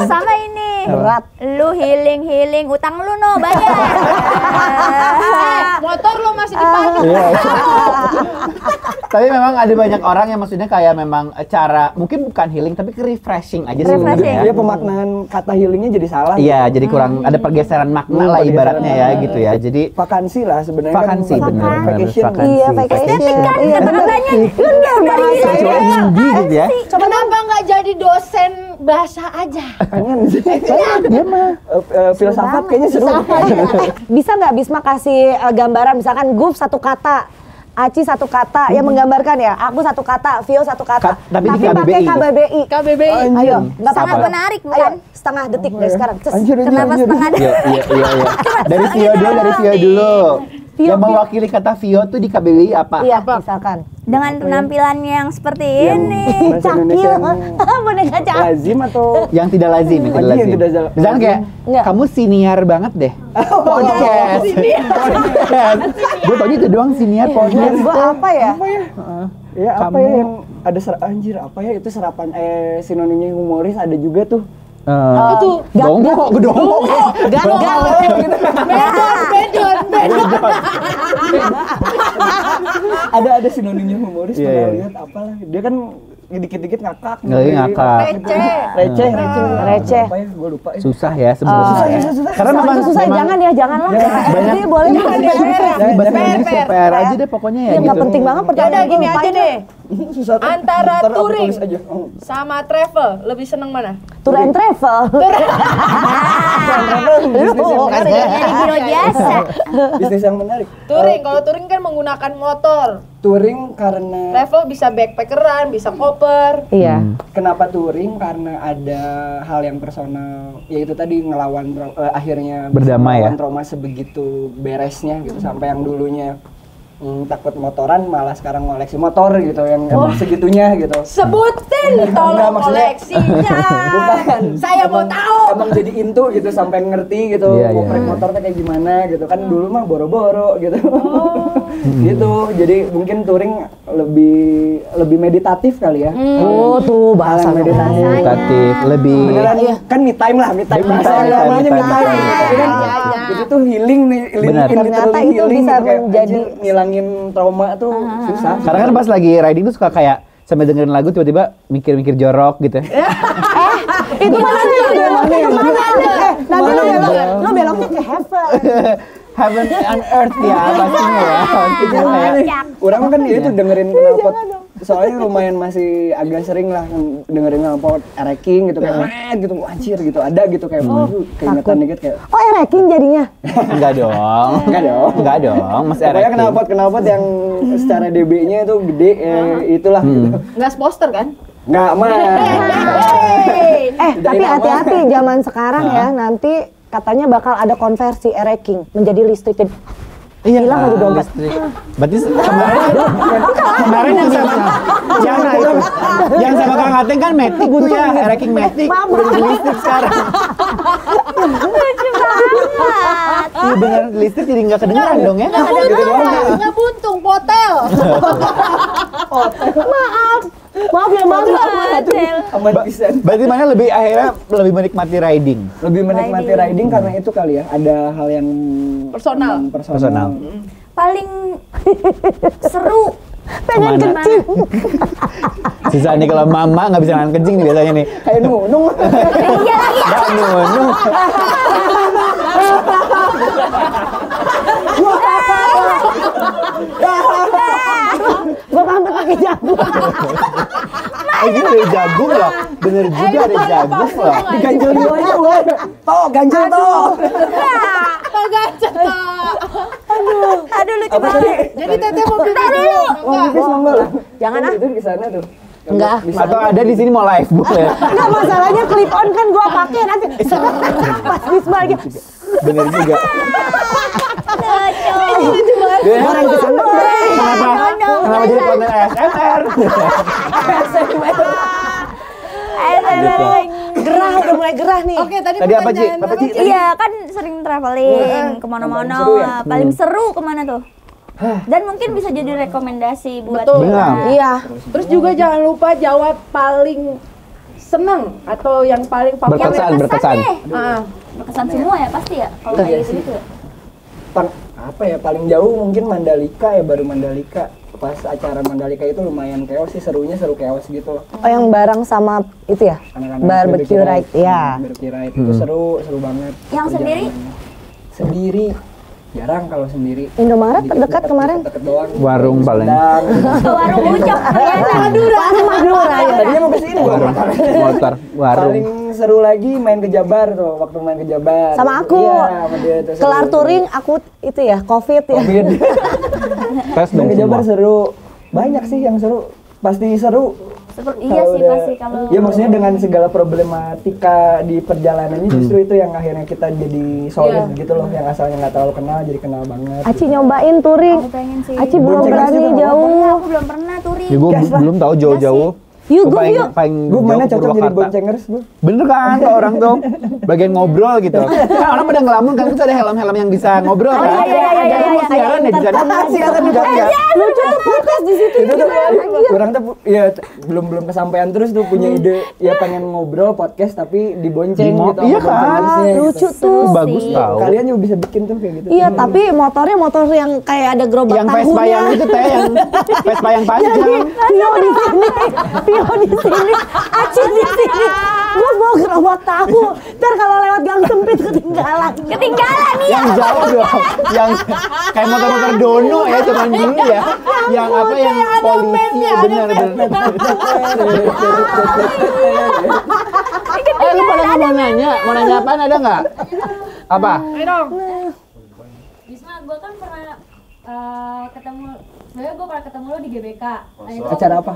Sama ini nih. Berat. Lu healing, utang lu no bayar. Motor lo masih dipakai. Tapi memang ada banyak orang yang maksudnya kayak memang cara mungkin bukan healing tapi refreshing aja sih Refreshing. menurut Dia pemaknaan kata healingnya jadi salah. Iya, jadi kurang ada pergeseran makna lah ibaratnya ya gitu ya. Jadi Vakansi lah sebenarnya. vakansi kan, bener. vacation. Iya, vacation. Iya, bener. Bener bahasa Cewek tinggi gitu ya. Coba kenapa nggak jadi dosen bahasa aja? Pengen sih. Dia mah filsafat kayaknya seru. Bisa nggak Bisma kasih gambaran misalkan Guf satu kata, Aci satu kata yang menggambarkan ya, aku satu kata, Vio satu kata, Tapi di pakai KBBI. KBBI. Anjir. Ayo, nggak Sangat apa-apa. menarik, Ayo, bukan? setengah detik dari sekarang. Cus. Anjir. Kenapa setengah Iya. Dari Vio dulu. Vio, Yang mewakili kata Vio tuh di KBBI apa? Iya, misalkan. dengan penampilannya yang seperti Yang ini. bahasa Indonesia yang Boneka cakil. lazim atau Yang tidak lazim, yang tidak Yang lazim. tidak Misalnya kayak Enggak. kamu siniar banget deh. Podcast. Gue taunya itu doang siniar podcast. Gua apa ya? ya apa Kamu- ya yang ada anjir apa ya itu serapan sinonimnya humoris ada juga tuh. Itu Dongo. Ada sinonimnya humoris Iya, pernah iya. lihat apalah dia kan dikit-dikit ngakak. Ngakak. Receh. Receh. Apa ya? Gue lupa ya. Susah ya sebenarnya. Karena memang susah, jangan ya, janganlah. Jadi boleh nggak? bahasa Indonesia PR aja deh pokoknya ya Ya nggak gitu. penting banget Yaudah pertanyaan gini aja deh. Susah tuh. Antara Ntar aku touring tulis aja. sama travel lebih seneng mana? Tour and travel. Kan jadi biro jasa. Bisnis yang menarik. Touring, kalau touring kan menggunakan motor. Touring karena Travel bisa backpackeran, bisa koper. Iya. kenapa touring karena ada hal yang personal yaitu tadi ngelawan akhirnya bisa Berdamai ngelawan ya? trauma sebegitu beresnya gitu sampai yang dulunya takut motoran malah sekarang ngoleksi motor gitu yang emang segitunya gitu. Sebutin Enggak, tolong maksudnya- koleksinya. Bukan. Saya mau tahu. Emang jadi into gitu sampai ngerti gitu Iya, ngoprek iya. motor tuh kayak gimana gitu kan dulu mah boro-boro gitu. Gitu. Jadi mungkin touring lebih meditatif kali ya. Oh tuh Hal yang bahasa meditatif. Meditatif, lebih Beneran kan me time lah, me time. Me Bahasa time, namanya me me time, time. me time. Tapi kan itu tuh healing nih, Benar. Ternyata itu bisa menjadi- ngilangin trauma tuh susah. Karena kan pas lagi riding tuh suka kayak sambil dengerin lagu tiba-tiba mikir-mikir jorok gitu. itu mana nih? Nanti lo beloknya ke heaven. Heaven and earth ya pastinya ya. Pastinya kayak Orang kan ya itu dengerin knalpot. Soalnya lumayan masih agak sering lah dengerin knalpot ereking gitu kayak gitu anjir gitu ada gitu kayak keingetan dikit kayak Oh, ereking jadinya. enggak dong. enggak dong. Enggak dong, Mas Pokoknya Ereking. knalpot yang secara DB-nya itu gede itulah gitu. Nggak poster kan? Enggak mah. Tapi hati-hati zaman sekarang ya, nanti katanya bakal ada konversi ereking menjadi listrik. Iya, hilang lagi dompet. listrik. Berarti kemarin yang sama Kang Ateng kan Matic tuh ya, Ereking Matic udah jadi listrik sekarang. Lucu banget. Iya bener, listrik jadi nggak kedengeran dong ya. Nggak buntung, potel. Maaf ya, maaf. Hotel. Amat pisan. Berarti mana akhirnya lebih menikmati riding? Lebih menikmati riding karena itu kali ya, ada hal yang Personal. Personal. Paling seru. Pengen Kemana? kencing. Susah nih kalau mama nggak bisa nahan kencing nih biasanya nih. kayak nunung. Iya lagi. Nggak nunung. Gua pamit pakai jagung. Ini ada jagung loh. Bener juga ada jagung loh. Ganjel dulu aja gue. Toh, ganjel toh. Aduh lucu Apa tadi? banget. Jadi Teteh mau pipis dulu. Oh, pipis monggo lah. Jangan, ah. Itu di sana tuh. Enggak. Bisa. Atau ada di sini mau live boleh. Enggak, masalahnya clip on kan gua pakai nanti. Pas Bisma lagi. Bener juga. Lucu. Orang kesana. Kenapa jadi konten ASMR? Gerah, udah mulai gerah nih. Oke, tadi Tadi apa, Ci? pertanyaan Apa, Ci? Iya kan sering traveling kemana-mana. Paling seru ya? Paling seru kemana tuh? Dan mungkin bisa jadi rekomendasi buat Betul. Benar. Iya. Terus juga jangan lupa jawab paling seneng atau yang paling favorit? Berkesan. Berkesan semua ya pasti ya kalau kayak gitu. Apa ya, paling jauh mungkin Mandalika ya, baru Mandalika. Pas acara Mandalika itu lumayan chaos sih, seru chaos gitu. Oh, yang bareng sama itu ya? Anak-anak barbecue ride ya. Barbecue ride itu seru banget. Yang Sendiri jarang kalau sendiri. Indomaret terdekat kemarin. Deket doang. Warung paling. Warung Ucok ternyata. Madura ya. Tadinya mau kesini Motor, warung. Paling seru lagi main ke Jabar tuh, waktu main ke Jabar. Sama aku. Iya, sama dia tuh. Kelar touring aku itu ya, Covid ya. Tes Main dong ke Jabar semua. seru. Banyak sih yang seru. Pasti seru. Iya sih pasti kalau. Ya maksudnya dengan segala problematika di perjalanannya justru itu yang akhirnya kita jadi solid gitu loh, yang asalnya nggak terlalu kenal jadi kenal banget. Aci nyobain touring. Aku pengen sih. Aci belum Bonceng berani juga jauh. Aku belum pernah touring. Ya gue belum tahu jauh-jauh. Yuk, Gua yuk. Gue mana cocok jadi boncengers gue. Bener kan tuh orang tuh bagian ngobrol gitu. Kan orang pada ngelamun kan tuh ada helm-helm yang bisa ngobrol kan. iya. Siaran ya di sana. Siaran juga ya. Lucu tuh podcast di situ. Itu tuh orang tuh ya belum kesampaian terus tuh punya ide ya pengen ngobrol podcast tapi dibonceng gitu. Iya sama kan? boncengersnya gitu. Lucu tuh. Bagus tahu. Kalian juga bisa bikin tuh kayak gitu. Iya, tapi motornya motor yang kayak ada gerobak Yang Vespa yang itu teh yang Vespa yang panjang. Pio di sini, Pio di sini, Aci di sini. Gue mau gerobak tahu. Ntar kalau lewat gang sempit ketinggalan. Ketinggalan nih. Yang jauh dong. Yang kayak motor-motor dono ya zaman dulu ya. Yang apa yang polisi benar-benar. Lu pada mau nanya apaan ada nggak? Apa? Ayo dong. Bisma, gue kan pernah ketemu, sebenarnya gue pernah ketemu lo di GBK. Nah, itu Acara apa?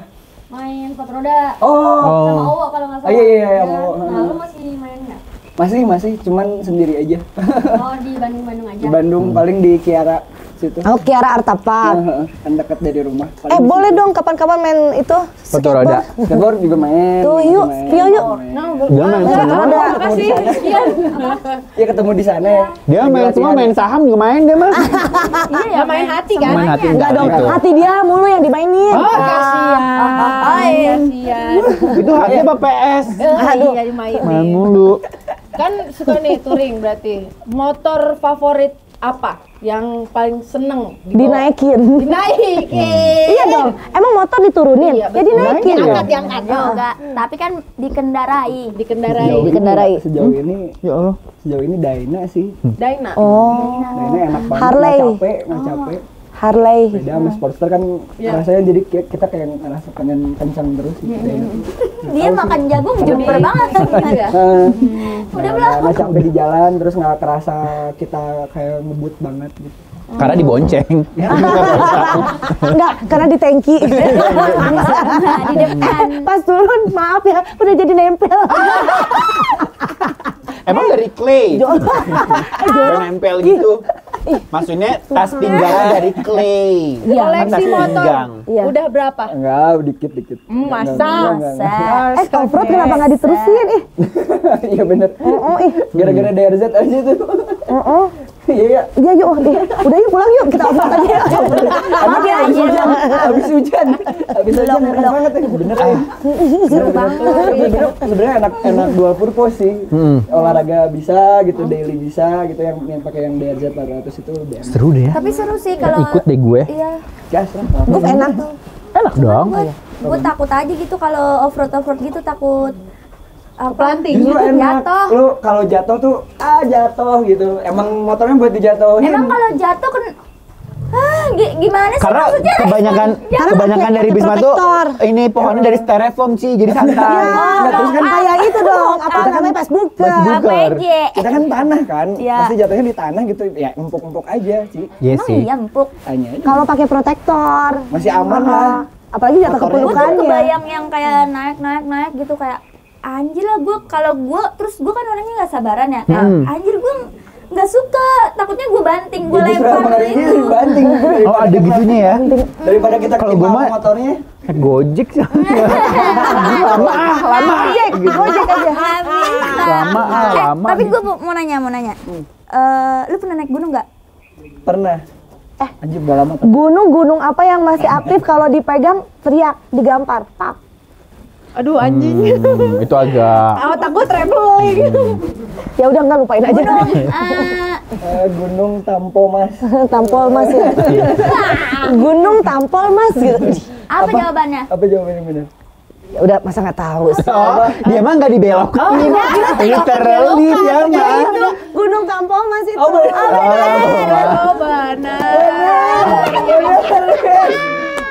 main foto roda Oh, sama Owo kalau nggak salah. Iya, Ya, sama Owo. Nah, lo masih main nggak? masih cuman sendiri aja. Oh, di Bandung aja. Di Bandung paling di Kiara situ. Oh, Kiara Art Park. Kan dekat dari rumah. Paling di Boleh situ. dong kapan-kapan main itu Foto roda. Skateboard juga main. Tuh, yuk, main. Pio yuk. Dia main semua. Makasih. Ya ketemu di sana ya. Dia main semua, main saham juga main dia mah. Iya ya, main hati kan? Main hati Enggak dong, gitu. hati dia mulu yang dimainin. Oh, kasihan. Kasihan. Itu hati apa PS? Iya, dimainin. Main mulu. Kan suka nih touring berarti. Motor favorit apa yang paling seneng dibawa? Dinaikin. Dinaikin. Iya dong, emang motor diturunin? Iya, Ya dinaikin. Diangkat. Enggak, tapi kan dikendarai. Dikendarai. Dikendarai. Sejauh ini Ya Allah. sejauh ini Dyna sih. Dyna. Oh, Dyna enak banget. Harley. Nggak capek. Harley. Beda sama Sportster kan rasanya jadi kita kayak ngerasa pengen kencang terus gitu. Dia makan jagung jumper banget. Udah nggak capek di jalan terus nggak kerasa kita kayak ngebut banget gitu. Karena dibonceng. Enggak, karena di tangki. Di depan. Pas turun, maaf ya, udah jadi nempel. Emang dari clay? Udah nempel gitu. Maksudnya tas pinggang dari clay. Koleksi motor. Iya. Udah berapa? Enggak, dikit. Masa? Off-road kenapa nggak diterusin? Iya bener. Gara-gara DRZ aja tuh. Iya. Iya yuk, udah yuk pulang yuk, kita off-road aja. Maaf ya, habis hujan enak banget ya. Bener ya. Seru banget. Sebenarnya enak dual purpose sih. Olahraga bisa gitu, daily bisa gitu, yang pakai yang DRZ 400 itu lebih enak. Seru deh ya. Tapi seru sih kalau Ikut deh gue. Iya. Gas lah. Gue enak. Enak dong. Gue takut aja gitu kalau off-road gitu takut Planting. Lu enak. Jatuh. Lu kalau jatuh tuh jatuh gitu. Emang motornya buat dijatuhin. Emang kalau jatuh kan gimana sih Karena maksudnya? kebanyakan dari Bisma tuh protektor. ini pohonnya dari styrofoam sih, jadi santai. Nggak, terus kan Kayak itu dong, apa namanya Facebook. APJ. kita kan tanah kan, Iya. pasti jatuhnya di tanah gitu, ya empuk-empuk aja sih. Iya Emang sih. iya empuk. Tanya aja. Kalau pakai protektor, Masih aman lah. apalagi jatuh ke Motornya Gue tuh pelukannya. kebayang yang kayak naik gitu kayak anjir lah gue kalau gue terus gue kan orangnya nggak sabaran ya. Anjir gue nggak suka, takutnya gue banting, gue Ya, justru lempar emang gitu. ini banting. Oh ada gitunya ya? Daripada kita Kalau gua ketimpa mah- motornya. Gojek sih. lama. Gojek aja. Lama. Tapi gue mau nanya. Lu pernah naik gunung nggak? Pernah. Anjir udah lama tuh. Gunung apa yang masih aktif kalau dipegang teriak, digampar, pak. Aduh anjing. Itu agak Otak gue traveling. Ya udah enggak lupain aja. Gunung Tampomas. Tampol Mas ya. Gunung Tampol Mas gitu. Apa jawabannya? Apa jawabannya benar? Ya udah masa nggak tahu sih. dia mah nggak dibelokin. Literally dia mah. Gunung Tampol Mas itu. Oh benar.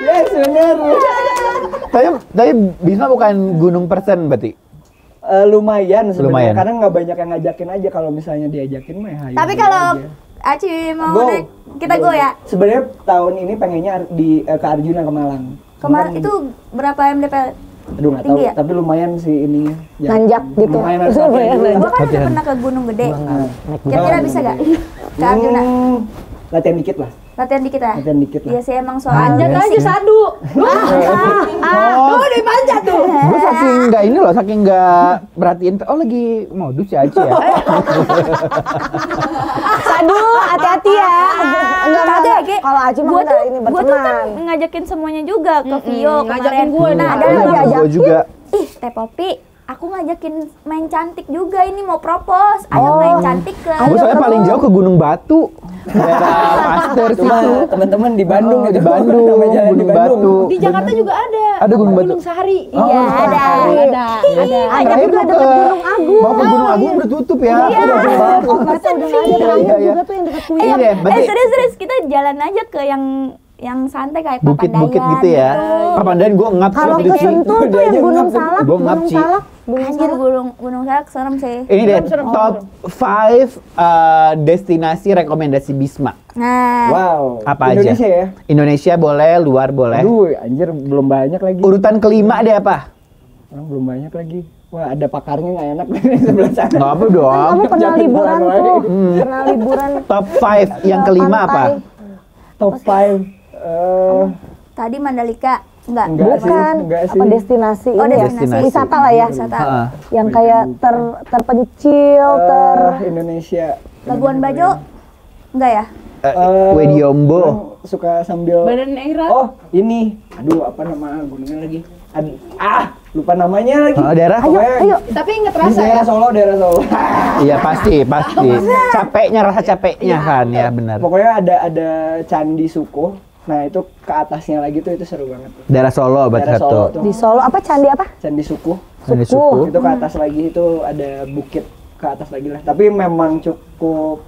Yes, benar. Tapi Bisma bukan gunung person berarti. Lumayan sebenarnya Lumayan. karena nggak banyak yang ngajakin aja. Kalau misalnya diajakin mah hayu. Tapi kalau Aci mau Go. naik, kita go ya. Sebenarnya tahun ini pengennya ke Arjuna ke Malang. Kemarin Cuman- itu berapa MDP? aduh nggak tahu, tinggi ya? tapi lumayan sih ininya. Ya, Nanjak gitu. Lumayan harus latihan dulu. Lumayan Gua kan udah Latihan. pernah ke Gunung Gede. Nah, Kira-kira bisa gak? Ke Arjuna. Latihan dikit lah. Latihan dikit ya? Latihan dikit lah. Iya sih emang soalnya. Panjat aja sadu. Oh, Udah panjat tuh. gue saking nggak ini loh, saking nggak perhatiin. Oh lagi modus ya Aci ya. Aduh, hati-hati ya. Enggak Kagak, Ge. Kalau Aci mah Gua enggak tuh, ini gua tuh kan berteman. ngajakin semuanya juga ke Vio ngajakin kemarin. gue Nah, ada Iya, yang diajak. Gue juga. ih Teh Popi, aku ngajakin main cantik juga ini mau propose. Ayo main cantik ke. Gue soalnya paling jauh ke Gunung Batu. Daerah Pasteur Cuma situ. teman-teman di Bandung Di itu. Bandung, Nama jalan di Gunung Bandung. Batu. Di Jakarta juga ada. Ada Gunung Batu. Gunung Sahari. Iya, ada. Ada. Ada juga mau dekat Gunung Agung. Mau ke Gunung Agung udah tutup ya. Oh, berarti udah nggak ada. Iya, iya. Juga tuh yang dekat Kuil. Iya deh, berarti Serius kita jalan aja ke yang santai kayak bukit-bukit Papandayan gitu ya. Papandayan gue ngap Kalau gitu ke sih. Sentul tuh yang Gunung Salak, Gua ngap, Gunung Ci. Salak, Gunung Anjir Salak. gunung Salak serem sih. Ini deh top 5 destinasi rekomendasi Bisma. Nah, Wow. Apa Indonesia aja? ya? Indonesia boleh, luar boleh. Aduh, anjir belum banyak lagi. Urutan kelima deh apa? Orang belum banyak lagi. Wah, ada pakarnya nggak enak di sebelah sana. Nggak apa dong. Kamu pernah Jangan liburan jalan tuh, lagi. pernah liburan Top 5 yang ke kelima apa? pantai. Top 5. tadi Mandalika enggak? Enggak sih, Bukan, enggak sih. apa destinasi Oh, ini ya? destinasi. Wisata lah ya. Wisata. Heeh. Yang kayak terpencil, Indonesia. Labuan Bajo? Enggak ya? Wediombo. Orang suka sambil Badan Eira. Oh, ini. Aduh, apa nama gunungnya lagi? Lupa namanya lagi. Daerah? Pokoknya Tapi inget di rasa ya. daerah Solo, daerah Solo. Iya pasti. Capeknya, rasa capeknya kan ya benar. Pokoknya ada Candi Suko. Nah, itu ke atasnya lagi tuh itu seru banget. Daerah Solo berarti Daerah Solo satu. tuh. di Solo apa candi apa? Candi Suko. Candi Suku. Itu ke atas lagi itu ada bukit ke atas lagi lah. Tapi memang cukup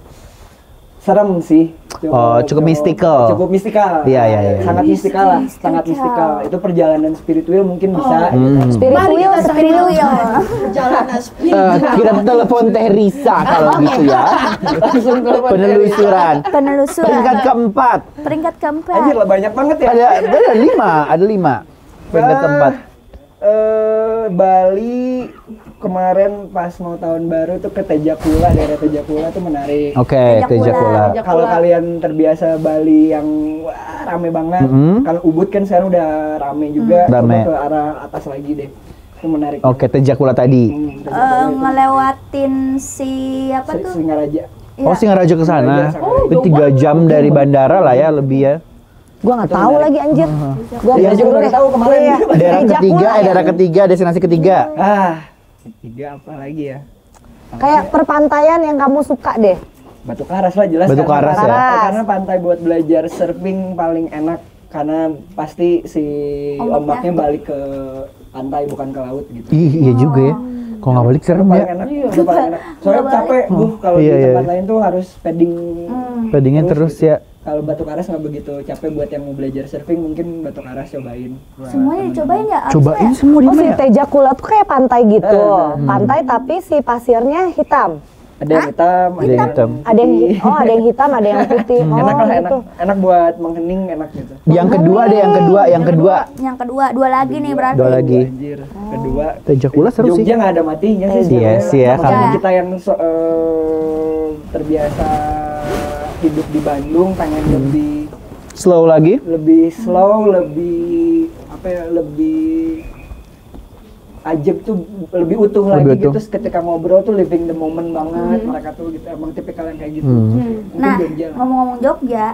serem sih. Cukup mystical. Cukup mystical. Iya. Sangat mystical lah, sangat mystical. Itu perjalanan spiritual mungkin bisa. Spiritual, spiritual. Perjalanan Kita telepon Teh Risa kalau gitu ya. Langsung telepon Penelusuran. Penelusuran. Peringkat keempat. Peringkat keempat. Anjir lah banyak banget ya. Ada lima. Peringkat keempat. Bali kemarin pas mau tahun baru tuh ke Tejakula, daerah Tejakula tuh menarik. Oke, Tejakula. Tejakula. Kalau kalian terbiasa Bali yang wah, rame banget, kalau Ubud kan sekarang udah rame juga, Rame. coba ke arah atas lagi deh, itu menarik. Oke, Tejakula tadi. Tejakula itu. Ngelewatin si apa tuh? Singaraja. Iya. Oh, Singaraja ke sana. Itu 3 jam dari bandara lah ya lebih ya. Gua nggak tahu lagi anjir. Gua Iya, searching juga dulu nggak deh. tahu kemarin. Iya. Daerah Tejakula ketiga, ya? daerah ketiga, destinasi ketiga. Tiga apa lagi ya? Kayak perpantaian yang kamu suka deh. Batu Karas lah jelas. Batu karena Karas ya. pantai- Karena pantai buat belajar surfing paling enak karena pasti si ombaknya balik ke pantai bukan ke laut gitu. Iya juga ya. Kalau nggak balik serem Paling ya. enak, itu paling enak. Soalnya capek, kalau Iya, di iya. tempat lain tuh harus padding. Paddingnya terus ya. Kalau Batu Karas nggak begitu capek buat yang mau belajar surfing, mungkin Batu Karas cobain. Wah, Semuanya dicobain ya? Cobain semua di Oh, si mana? Tejakula tuh kayak pantai gitu. Pantai tapi si pasirnya hitam. Ada yang hitam, Ada yang hitam. Ada yang ada yang hitam, ada yang putih. Oh, enak lah, gitu. enak buat menghening, enak gitu. Yang kedua deh, yang kedua. Yang kedua, dua lagi nih berarti. Dua lagi. Anjir, kedua. Tejakula seru sih. Jogja nggak ada matinya sih. Iya sebenarnya. sih ya, Sama karena- kita yang terbiasa hidup di Bandung, pengen lebih Slow lagi. slow, lebih apa ya, lebih ajeb tuh, lebih utuh Lebih lagi utuh. gitu. Ketika ngobrol tuh living the moment banget. Mereka tuh gitu emang tipikal yang kayak gitu. Mungkin Nah, Jogja lah. ngomong-ngomong Jogja,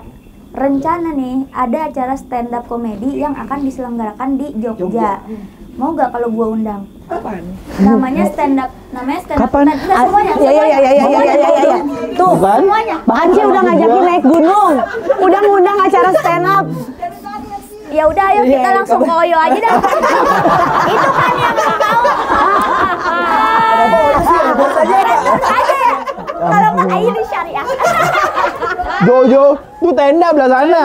rencana nih ada acara stand up komedi yang akan diselenggarakan di Jogja. Mau gak kalau gua undang? Kapan? Namanya stand up. Kapan? Enggak, semuanya. Iya. Tuh, Semuanya. Anci udah ngajakin naik gunung. Udah ngundang acara stand up. Ya udah ayo kita langsung ke Oyo aja dah. Itu kan yang mau tahu. Terus aja ya. Kalau nggak ini syariah. Jojo, tuh tenda belah sana.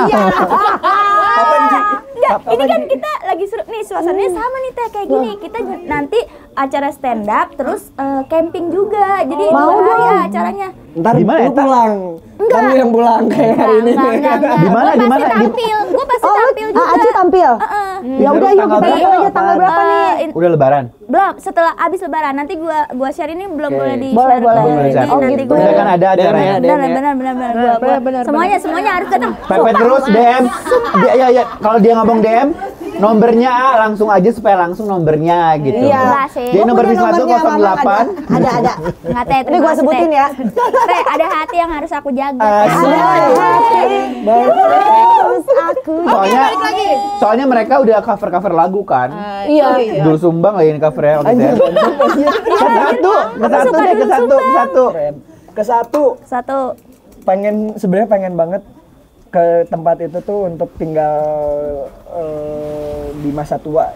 Kapan sih? Enggak, ini kan kita lagi seru nih, suasananya sama nih Teh kayak gini. Kita nanti acara stand up terus camping juga. Jadi Mau 2 hari dong. acaranya. Ntar Gimana lu ya, Tak? pulang. Enggak. Kamu yang pulang kayak hari ini. Enggak. Di mana, Gua di mana? pasti tampil. Gue pasti tampil juga. Anci tampil. Ya udah yuk Tanggal kita berapa? aja tanggal berapa nih? Udah lebaran. Belum, setelah abis lebaran nanti gua share ini belum Oke. boleh di Boleh, share. boleh. Jadi Boleh. Oh, nanti gitu. gua Udah kan ada acaranya. benar. Gua semuanya harus datang. Pepet terus DM. Ya, kalau dia ngomong DM, nomornya langsung aja supaya langsung nomornya gitu. Iya. Enggak sih. Jadi nomor Punya Bisma tuh nomornya, Mamang 08. Ada. Enggak Teh. Ini gua sebutin ya. Teh, ada hati yang harus aku jaga. Asik. Terus aku. Soalnya mereka udah cover lagu kan. Iya. Dul Sumbang lagi ini covernya waktu itu. Ke satu deh, ke satu. Keren. Ke Satu. sebenarnya pengen banget ke tempat itu tuh untuk tinggal di masa tua.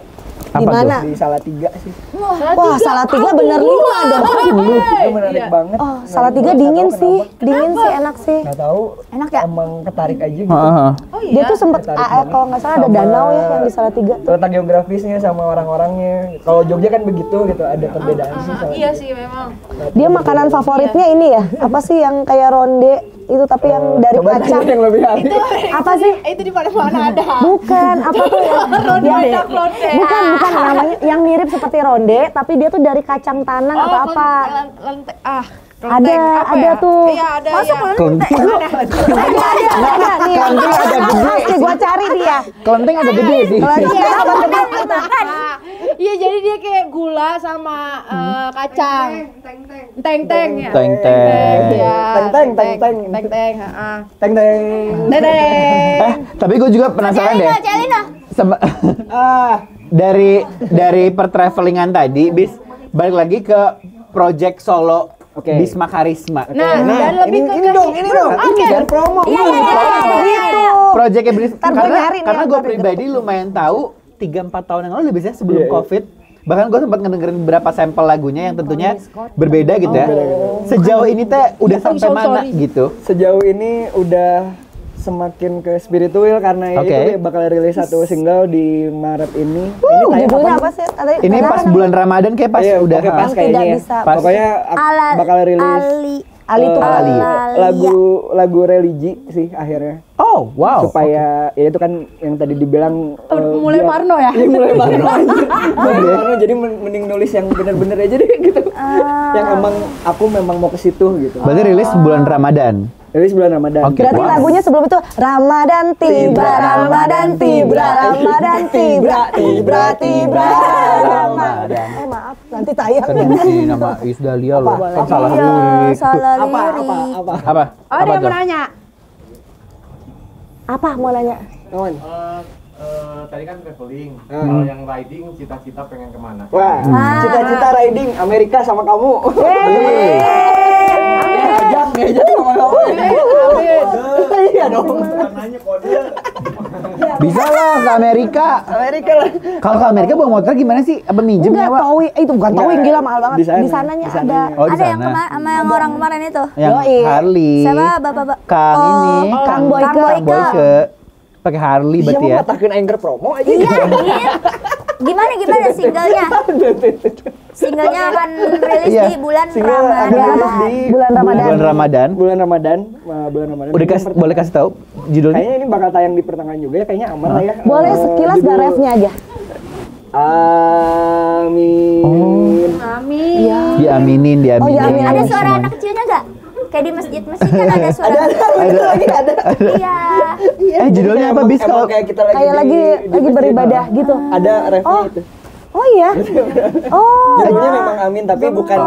Di mana? Di Salatiga sih. Wah, Salatiga bener 5 dong. Itu menarik banget. Oh, Salatiga dingin sih. Dingin sih, enak sih. Nggak tahu. Enak ya? Emang ketarik aja gitu. Heeh. Dia tuh sempet kalau nggak salah ada Sama danau ya yang di Salatiga tuh. Letak geografisnya sama orang-orangnya. Kalau Jogja kan begitu gitu, ada perbedaan sih. Iya sih memang. Dia makanan favoritnya ini ya. Apa sih yang kayak ronde itu tapi yang dari Coba kacang? tanya yang lebih ahli. Apa sih? Itu di mana-mana ada. Bukan, apa tuh ya? Yang bukan namanya yang mirip seperti ronde tapi dia tuh dari kacang tanah atau apa? Ada tuh. Iya, ada ya. Kelenteng. Ada nih. Kelenteng ada gede Pasti gua cari dia. Kelenteng ada gede sih. Apa gede itu? Iya, jadi dia kayak gula sama kacang. Teng-teng ya. Teng-teng. Iya. Teng-teng. Teng-teng, heeh. Teng-teng. Dedeng. Tapi gue juga penasaran deh. Celina. Dari pertravelingan tadi, bis balik lagi ke project solo Oke. Bisma Karisma. Nah, dan lebih ke ini dong. Oke. Jangan promo. Gitu. Projectnya Bis Ntar gua nyari nih karena yang gue ntar pribadi lumayan tahu 3-4 tahun yang lalu biasanya sebelum Iya. COVID. Bahkan gue sempat ngedengerin beberapa sampel lagunya yang tentunya berbeda gitu ya. Sejauh ini teh udah sampai mana gitu? Sejauh ini udah semakin ke spiritual karena Oke. itu bakal rilis satu single di Maret ini. Judulnya kapan apa sih? Tadi Ini karena pas kan bulan Ramadan kayak pas Iya, udah pokoknya pas Tidak kayaknya ya. bisa. Pas. Pokoknya bakal rilis Ali tuh Ali. lagu religi sih akhirnya. Oh, wow. Supaya ya itu kan yang tadi dibilang mulai parno ya? Iya, mulai parno aja. Mulai parno jadi mending nulis yang bener-bener aja deh gitu. Yang emang aku memang mau ke situ gitu. Berarti rilis bulan Ramadan. Rilis bulan Ramadan. Oke. Berarti Wow. lagunya sebelum itu Ramadan tiba, Ramadan tiba, Ramadan tiba, tiba, Ramadan. Maaf, nanti tayang Kan ya. ini nama Isdalia loh. Kan salah Iya, lirik. salah Apa lirik. Apa? Oh, Apa dia mau tuh? nanya. Apa mau nanya? Kawan. Tadi kan traveling. Kalau yang riding, cita-cita pengen kemana? Wah, cita-cita riding Amerika sama kamu. Ngejak sama kamu. Iya dong. Nanya kode. Bisa lah ke Amerika. Amerika lah. Kalau ke Amerika bawa motor gimana sih? Apa minjem Enggak, ya, Pak? towing. Itu bukan towing, Enggak. gila mahal banget. Di sana, Di sananya di sananya. ada. Oh, di Ada yang sana. sama yang orang kemarin itu. Yang Yoi. Harley. Siapa bapak-bapak? Kang ini, Kang Boyke. Kang Boyke. Pakai Harley berarti ya. Matakin anchor promo aja. Iya. Gimana singlenya? Singlenya akan rilis Iya. di bulan Single akan Ramadan. rilis di Bulan Ramadan. Bulan Ramadan. bulan Ramadan. Bulan Ramadan. Udah boleh kasih tahu judulnya? Kayaknya ini bakal tayang di pertengahan juga ya, kayaknya aman lah ya. Boleh sekilas gak Judul- refnya aja? Amin. Diaminin, diaminin. Oh, ya, amin. Ada suara anak kecilnya nggak? Kayak di masjid-masjid kan ada suara. Ada. Iya. Judulnya apa bis kalau kayak kita lagi Kayak lagi masjid, beribadah gitu. Ada refnya itu. Oh iya. Oh. Judulnya memang Amin tapi bukan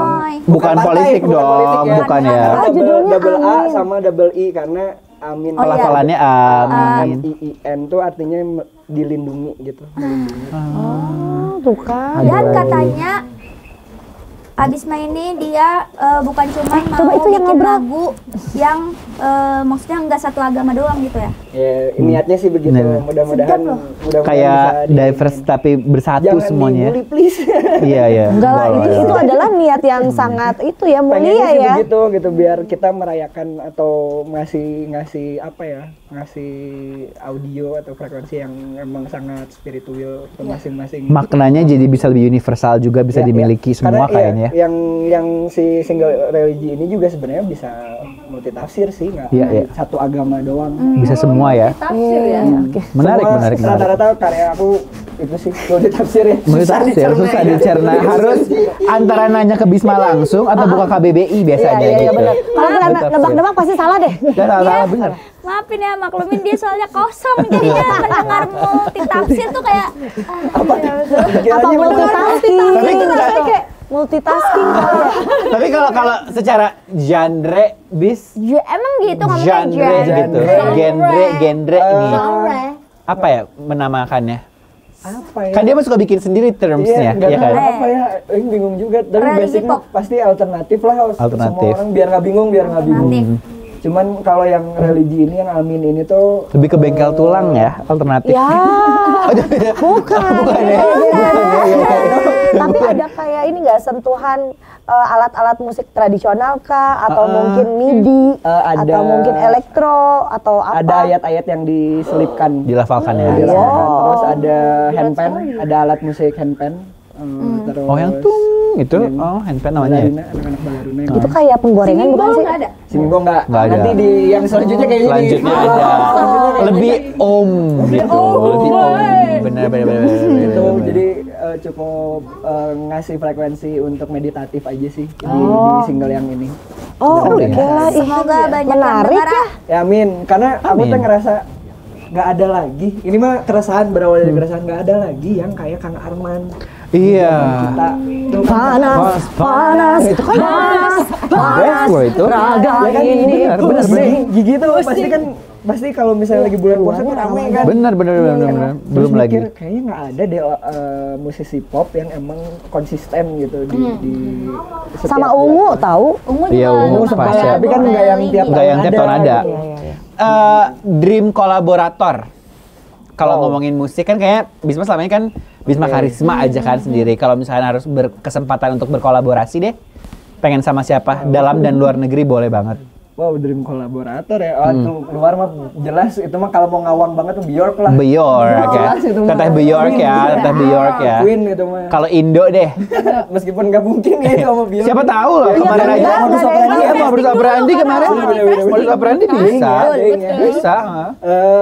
bukan partai, politik bukan dong, politik ya. bukan ya. Karena Oh, judulnya double A Amin. sama double I karena Amin. Pelafalannya amin. IIN tuh artinya dilindungi gitu. Oh tuh kan. Dan katanya abis main ini dia bukan cuma mau itu yang bikin ngobrol. lagu yang maksudnya nggak satu agama doang gitu ya. Ya, niatnya sih begitu. Bener. Mudah-mudahan Kayak bisa diverse tapi bersatu jangan semuanya. dibully, please. Iya, iya. Enggak lah, Boleh. itu adalah niat yang sangat itu ya, Pengennya mulia sih ya. begitu gitu biar kita merayakan atau ngasih apa ya, ngasih audio atau frekuensi yang emang sangat spiritual ke masing-masing. Maknanya jadi bisa lebih universal juga, bisa Ya, dimiliki ya. semua Karena kayaknya ya. Yang si single religi ini juga sebenarnya bisa multitafsir sih, nggak Iya, iya. satu agama doang. Bisa semua ya. Tafsir ya. Menarik, Semua menarik, menarik. Rata-rata karya aku itu sih multitafsir ya. Multitafsir, susah dicerna. Harus antara nanya ke Bisma langsung atau buka KBBI biasanya Iya, gitu. benar. Kalau kita nebak-nebak pasti salah deh. Gak salah, bener. Maafin ya, maklumin dia soalnya kosong jadinya mendengar multitafsir tuh kayak Apa multitasking? Tapi enggak. Kayak multitasking. Tapi kalau secara genre bis emang gitu ngomongnya genre gitu. Genre nih. Genre. Apa ya menamakannya? Apa ya? Kan dia mah suka bikin sendiri termsnya, nggak ya kan? tahu apa ya, bingung juga. Tapi Religi basicnya pop. pasti alternatif lah. Alternatif. Semua orang biar nggak bingung. Alternatif. Cuman kalau yang religi ini, yang Amin ini tuh Lebih ke bengkel tulang ya, alternatif. Ya, bukan. Tapi ada kayak ini nggak sentuhan alat-alat musik tradisional kah? Atau mungkin MIDI? ada- atau mungkin elektro? Atau apa? ada ayat-ayat yang diselipkan. Dilafalkan ya. Dilafalkan. Terus ada handpan, ada alat musik handpan. Terus Oh yang tung itu, oh handpan namanya ya? balarina, anak-anak balarina yang Itu kayak penggorengan bukan sih? Nggak ada. Simbo nggak Nggak ada. nanti di yang selanjutnya kayaknya Selanjutnya di, ada lebih om gitu, lebih om. Benar benar benar. gitu. Jadi cukup ngasih frekuensi untuk meditatif aja sih di single yang ini. Oh, oke lah. Ih, Semoga banyak yang menarik dengar, ya. Ya amin, karena aku Amin. tuh ngerasa nggak ada lagi. Ini mah keresahan, berawal dari keresahan, nggak ada lagi yang kayak Kang Arman. Iya. Kita tuh Panas, panas, Itu kan panas, best loh itu. raga ya kan ini benar, benar, pusing. Gigi tuh pasti kalau misalnya lagi bulan puasa tuh rame kan. Benar benar benar benar. Terus Belum lagi. mikir, kayaknya nggak ada deh musisi pop yang emang konsisten gitu di setiap sama bulan. Ungu tahu? Ungu Iya, juga Ungu sempat, pas ya. tapi kan nggak yang tiap Nggak yang tiap tahun ada. gitu. Dream kolaborator. Kalau Wow. ngomongin musik kan kayak Bisma selama ini kan Bisma karisma aja kan sendiri. Kalau misalnya harus berkesempatan untuk berkolaborasi deh, pengen sama siapa? Dalam dan luar negeri boleh banget. Wow, dream kolaborator ya. Oh, tuh luar mah jelas itu mah kalau mau ngawang banget tuh Bjork lah. Bjork ya, Jelas itu mah. teteh Bjork ya, teteh Bjork ya. Queen itu mah. Kalau Indo deh, Meskipun nggak mungkin ya itu sama Bjork. siapa tahu loh kemarin aja. Modus operandi Iya, modus operandi kemarin. Bener-bener. Modus operandi bisa, bisa. ha.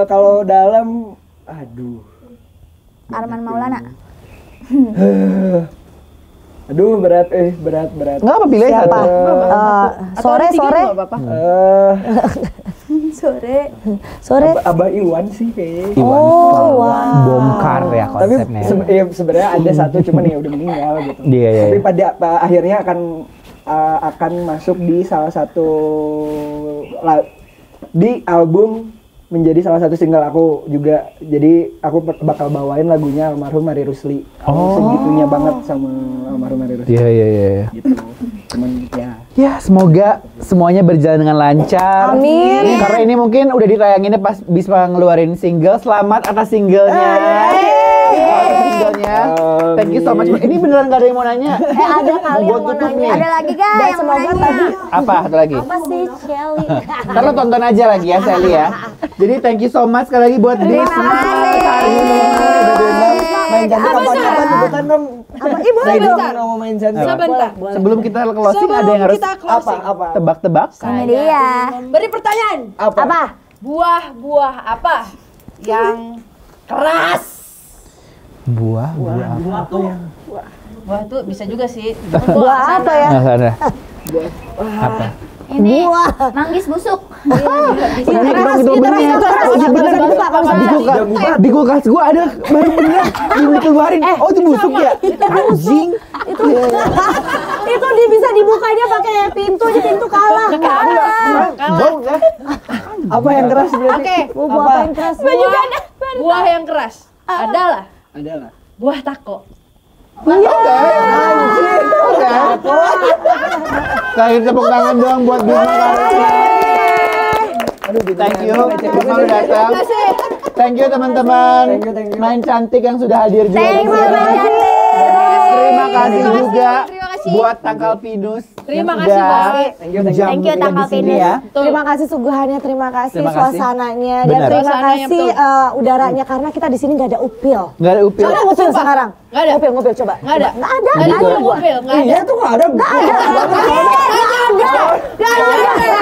Kalau dalam, aduh, Arman Maulana. aduh berat, berat. Nggak apa pilih Siapa? satu. Sore, sore, sore. Abah Iwan sih kayaknya. Iwan Oh, wow. bongkar ya Tapi konsepnya. sebenarnya ada satu cuman ya udah meninggal gitu. Iya, iya, Tapi iya. akhirnya akan masuk di salah satu di album, menjadi salah satu single aku juga. Jadi aku bakal bawain lagunya almarhum Mari Rusli. Aku segitunya banget sama almarhum Mari Rusli. Iya iya iya. Gitu. Cuman ya. Ya semoga semuanya berjalan dengan lancar. Amin. Karena ini mungkin udah ditayanginnya pas Bisma ngeluarin single. Selamat atas singlenya. Atas singlenya. Thank you so much. Ini beneran gak ada yang mau nanya. Ada kali yang mau nanya. Ada lagi gak Dan yang mau semoga nanya? tadi Apa satu lagi? Apa sih Shelly? Ntar lo tonton aja lagi ya Sally ya. Jadi thank you so much sekali lagi buat Bisma. Main cantik kapan sebutan dong. apa? Ibu Saya bentar. nggak mau main cantik. Sebentar. Sebelum kita closing ada yang harus kita closing. Apa? tebak-tebak. Ini dia. Memberi pertanyaan. Apa? Buah-buah apa yang keras? Buah. Buah tuh bisa juga sih. Buah apa ya? Nggak ada. Apa? Ini manggis busuk. Banyak dong itu bener. Di kulkas gua ada baru bener dikeluarin. Oh itu busuk ya? Anjing. Itu bisa dibukanya pakai pintu aja, pintu kalah. Bau ya? Apa yang keras berarti? Oke. Buah apa yang keras? Buah yang keras adalah Adalah. buah tako. Kasih tepuk tangan dong buat Bisma Karisma. Thank you, Bisma udah datang. Thank you teman-teman. Main cantik yang sudah hadir juga. Terima kasih juga buat Tangkal Pinus. Terima kasih Bang. Thank you Tangkal Pinus. Ya. Terima kasih suguhannya, terima kasih Terima kasih. suasananya, dan Benar. terima Suasananya, kasih udaranya karena kita di sini nggak ada upil. Nggak ada upil. Coba ngupil sekarang. Nggak ada. Ngupil coba. Nggak ada. Nggak ada. Nggak ada mobil, nggak ada. Iya tuh nggak ada. Nggak ada.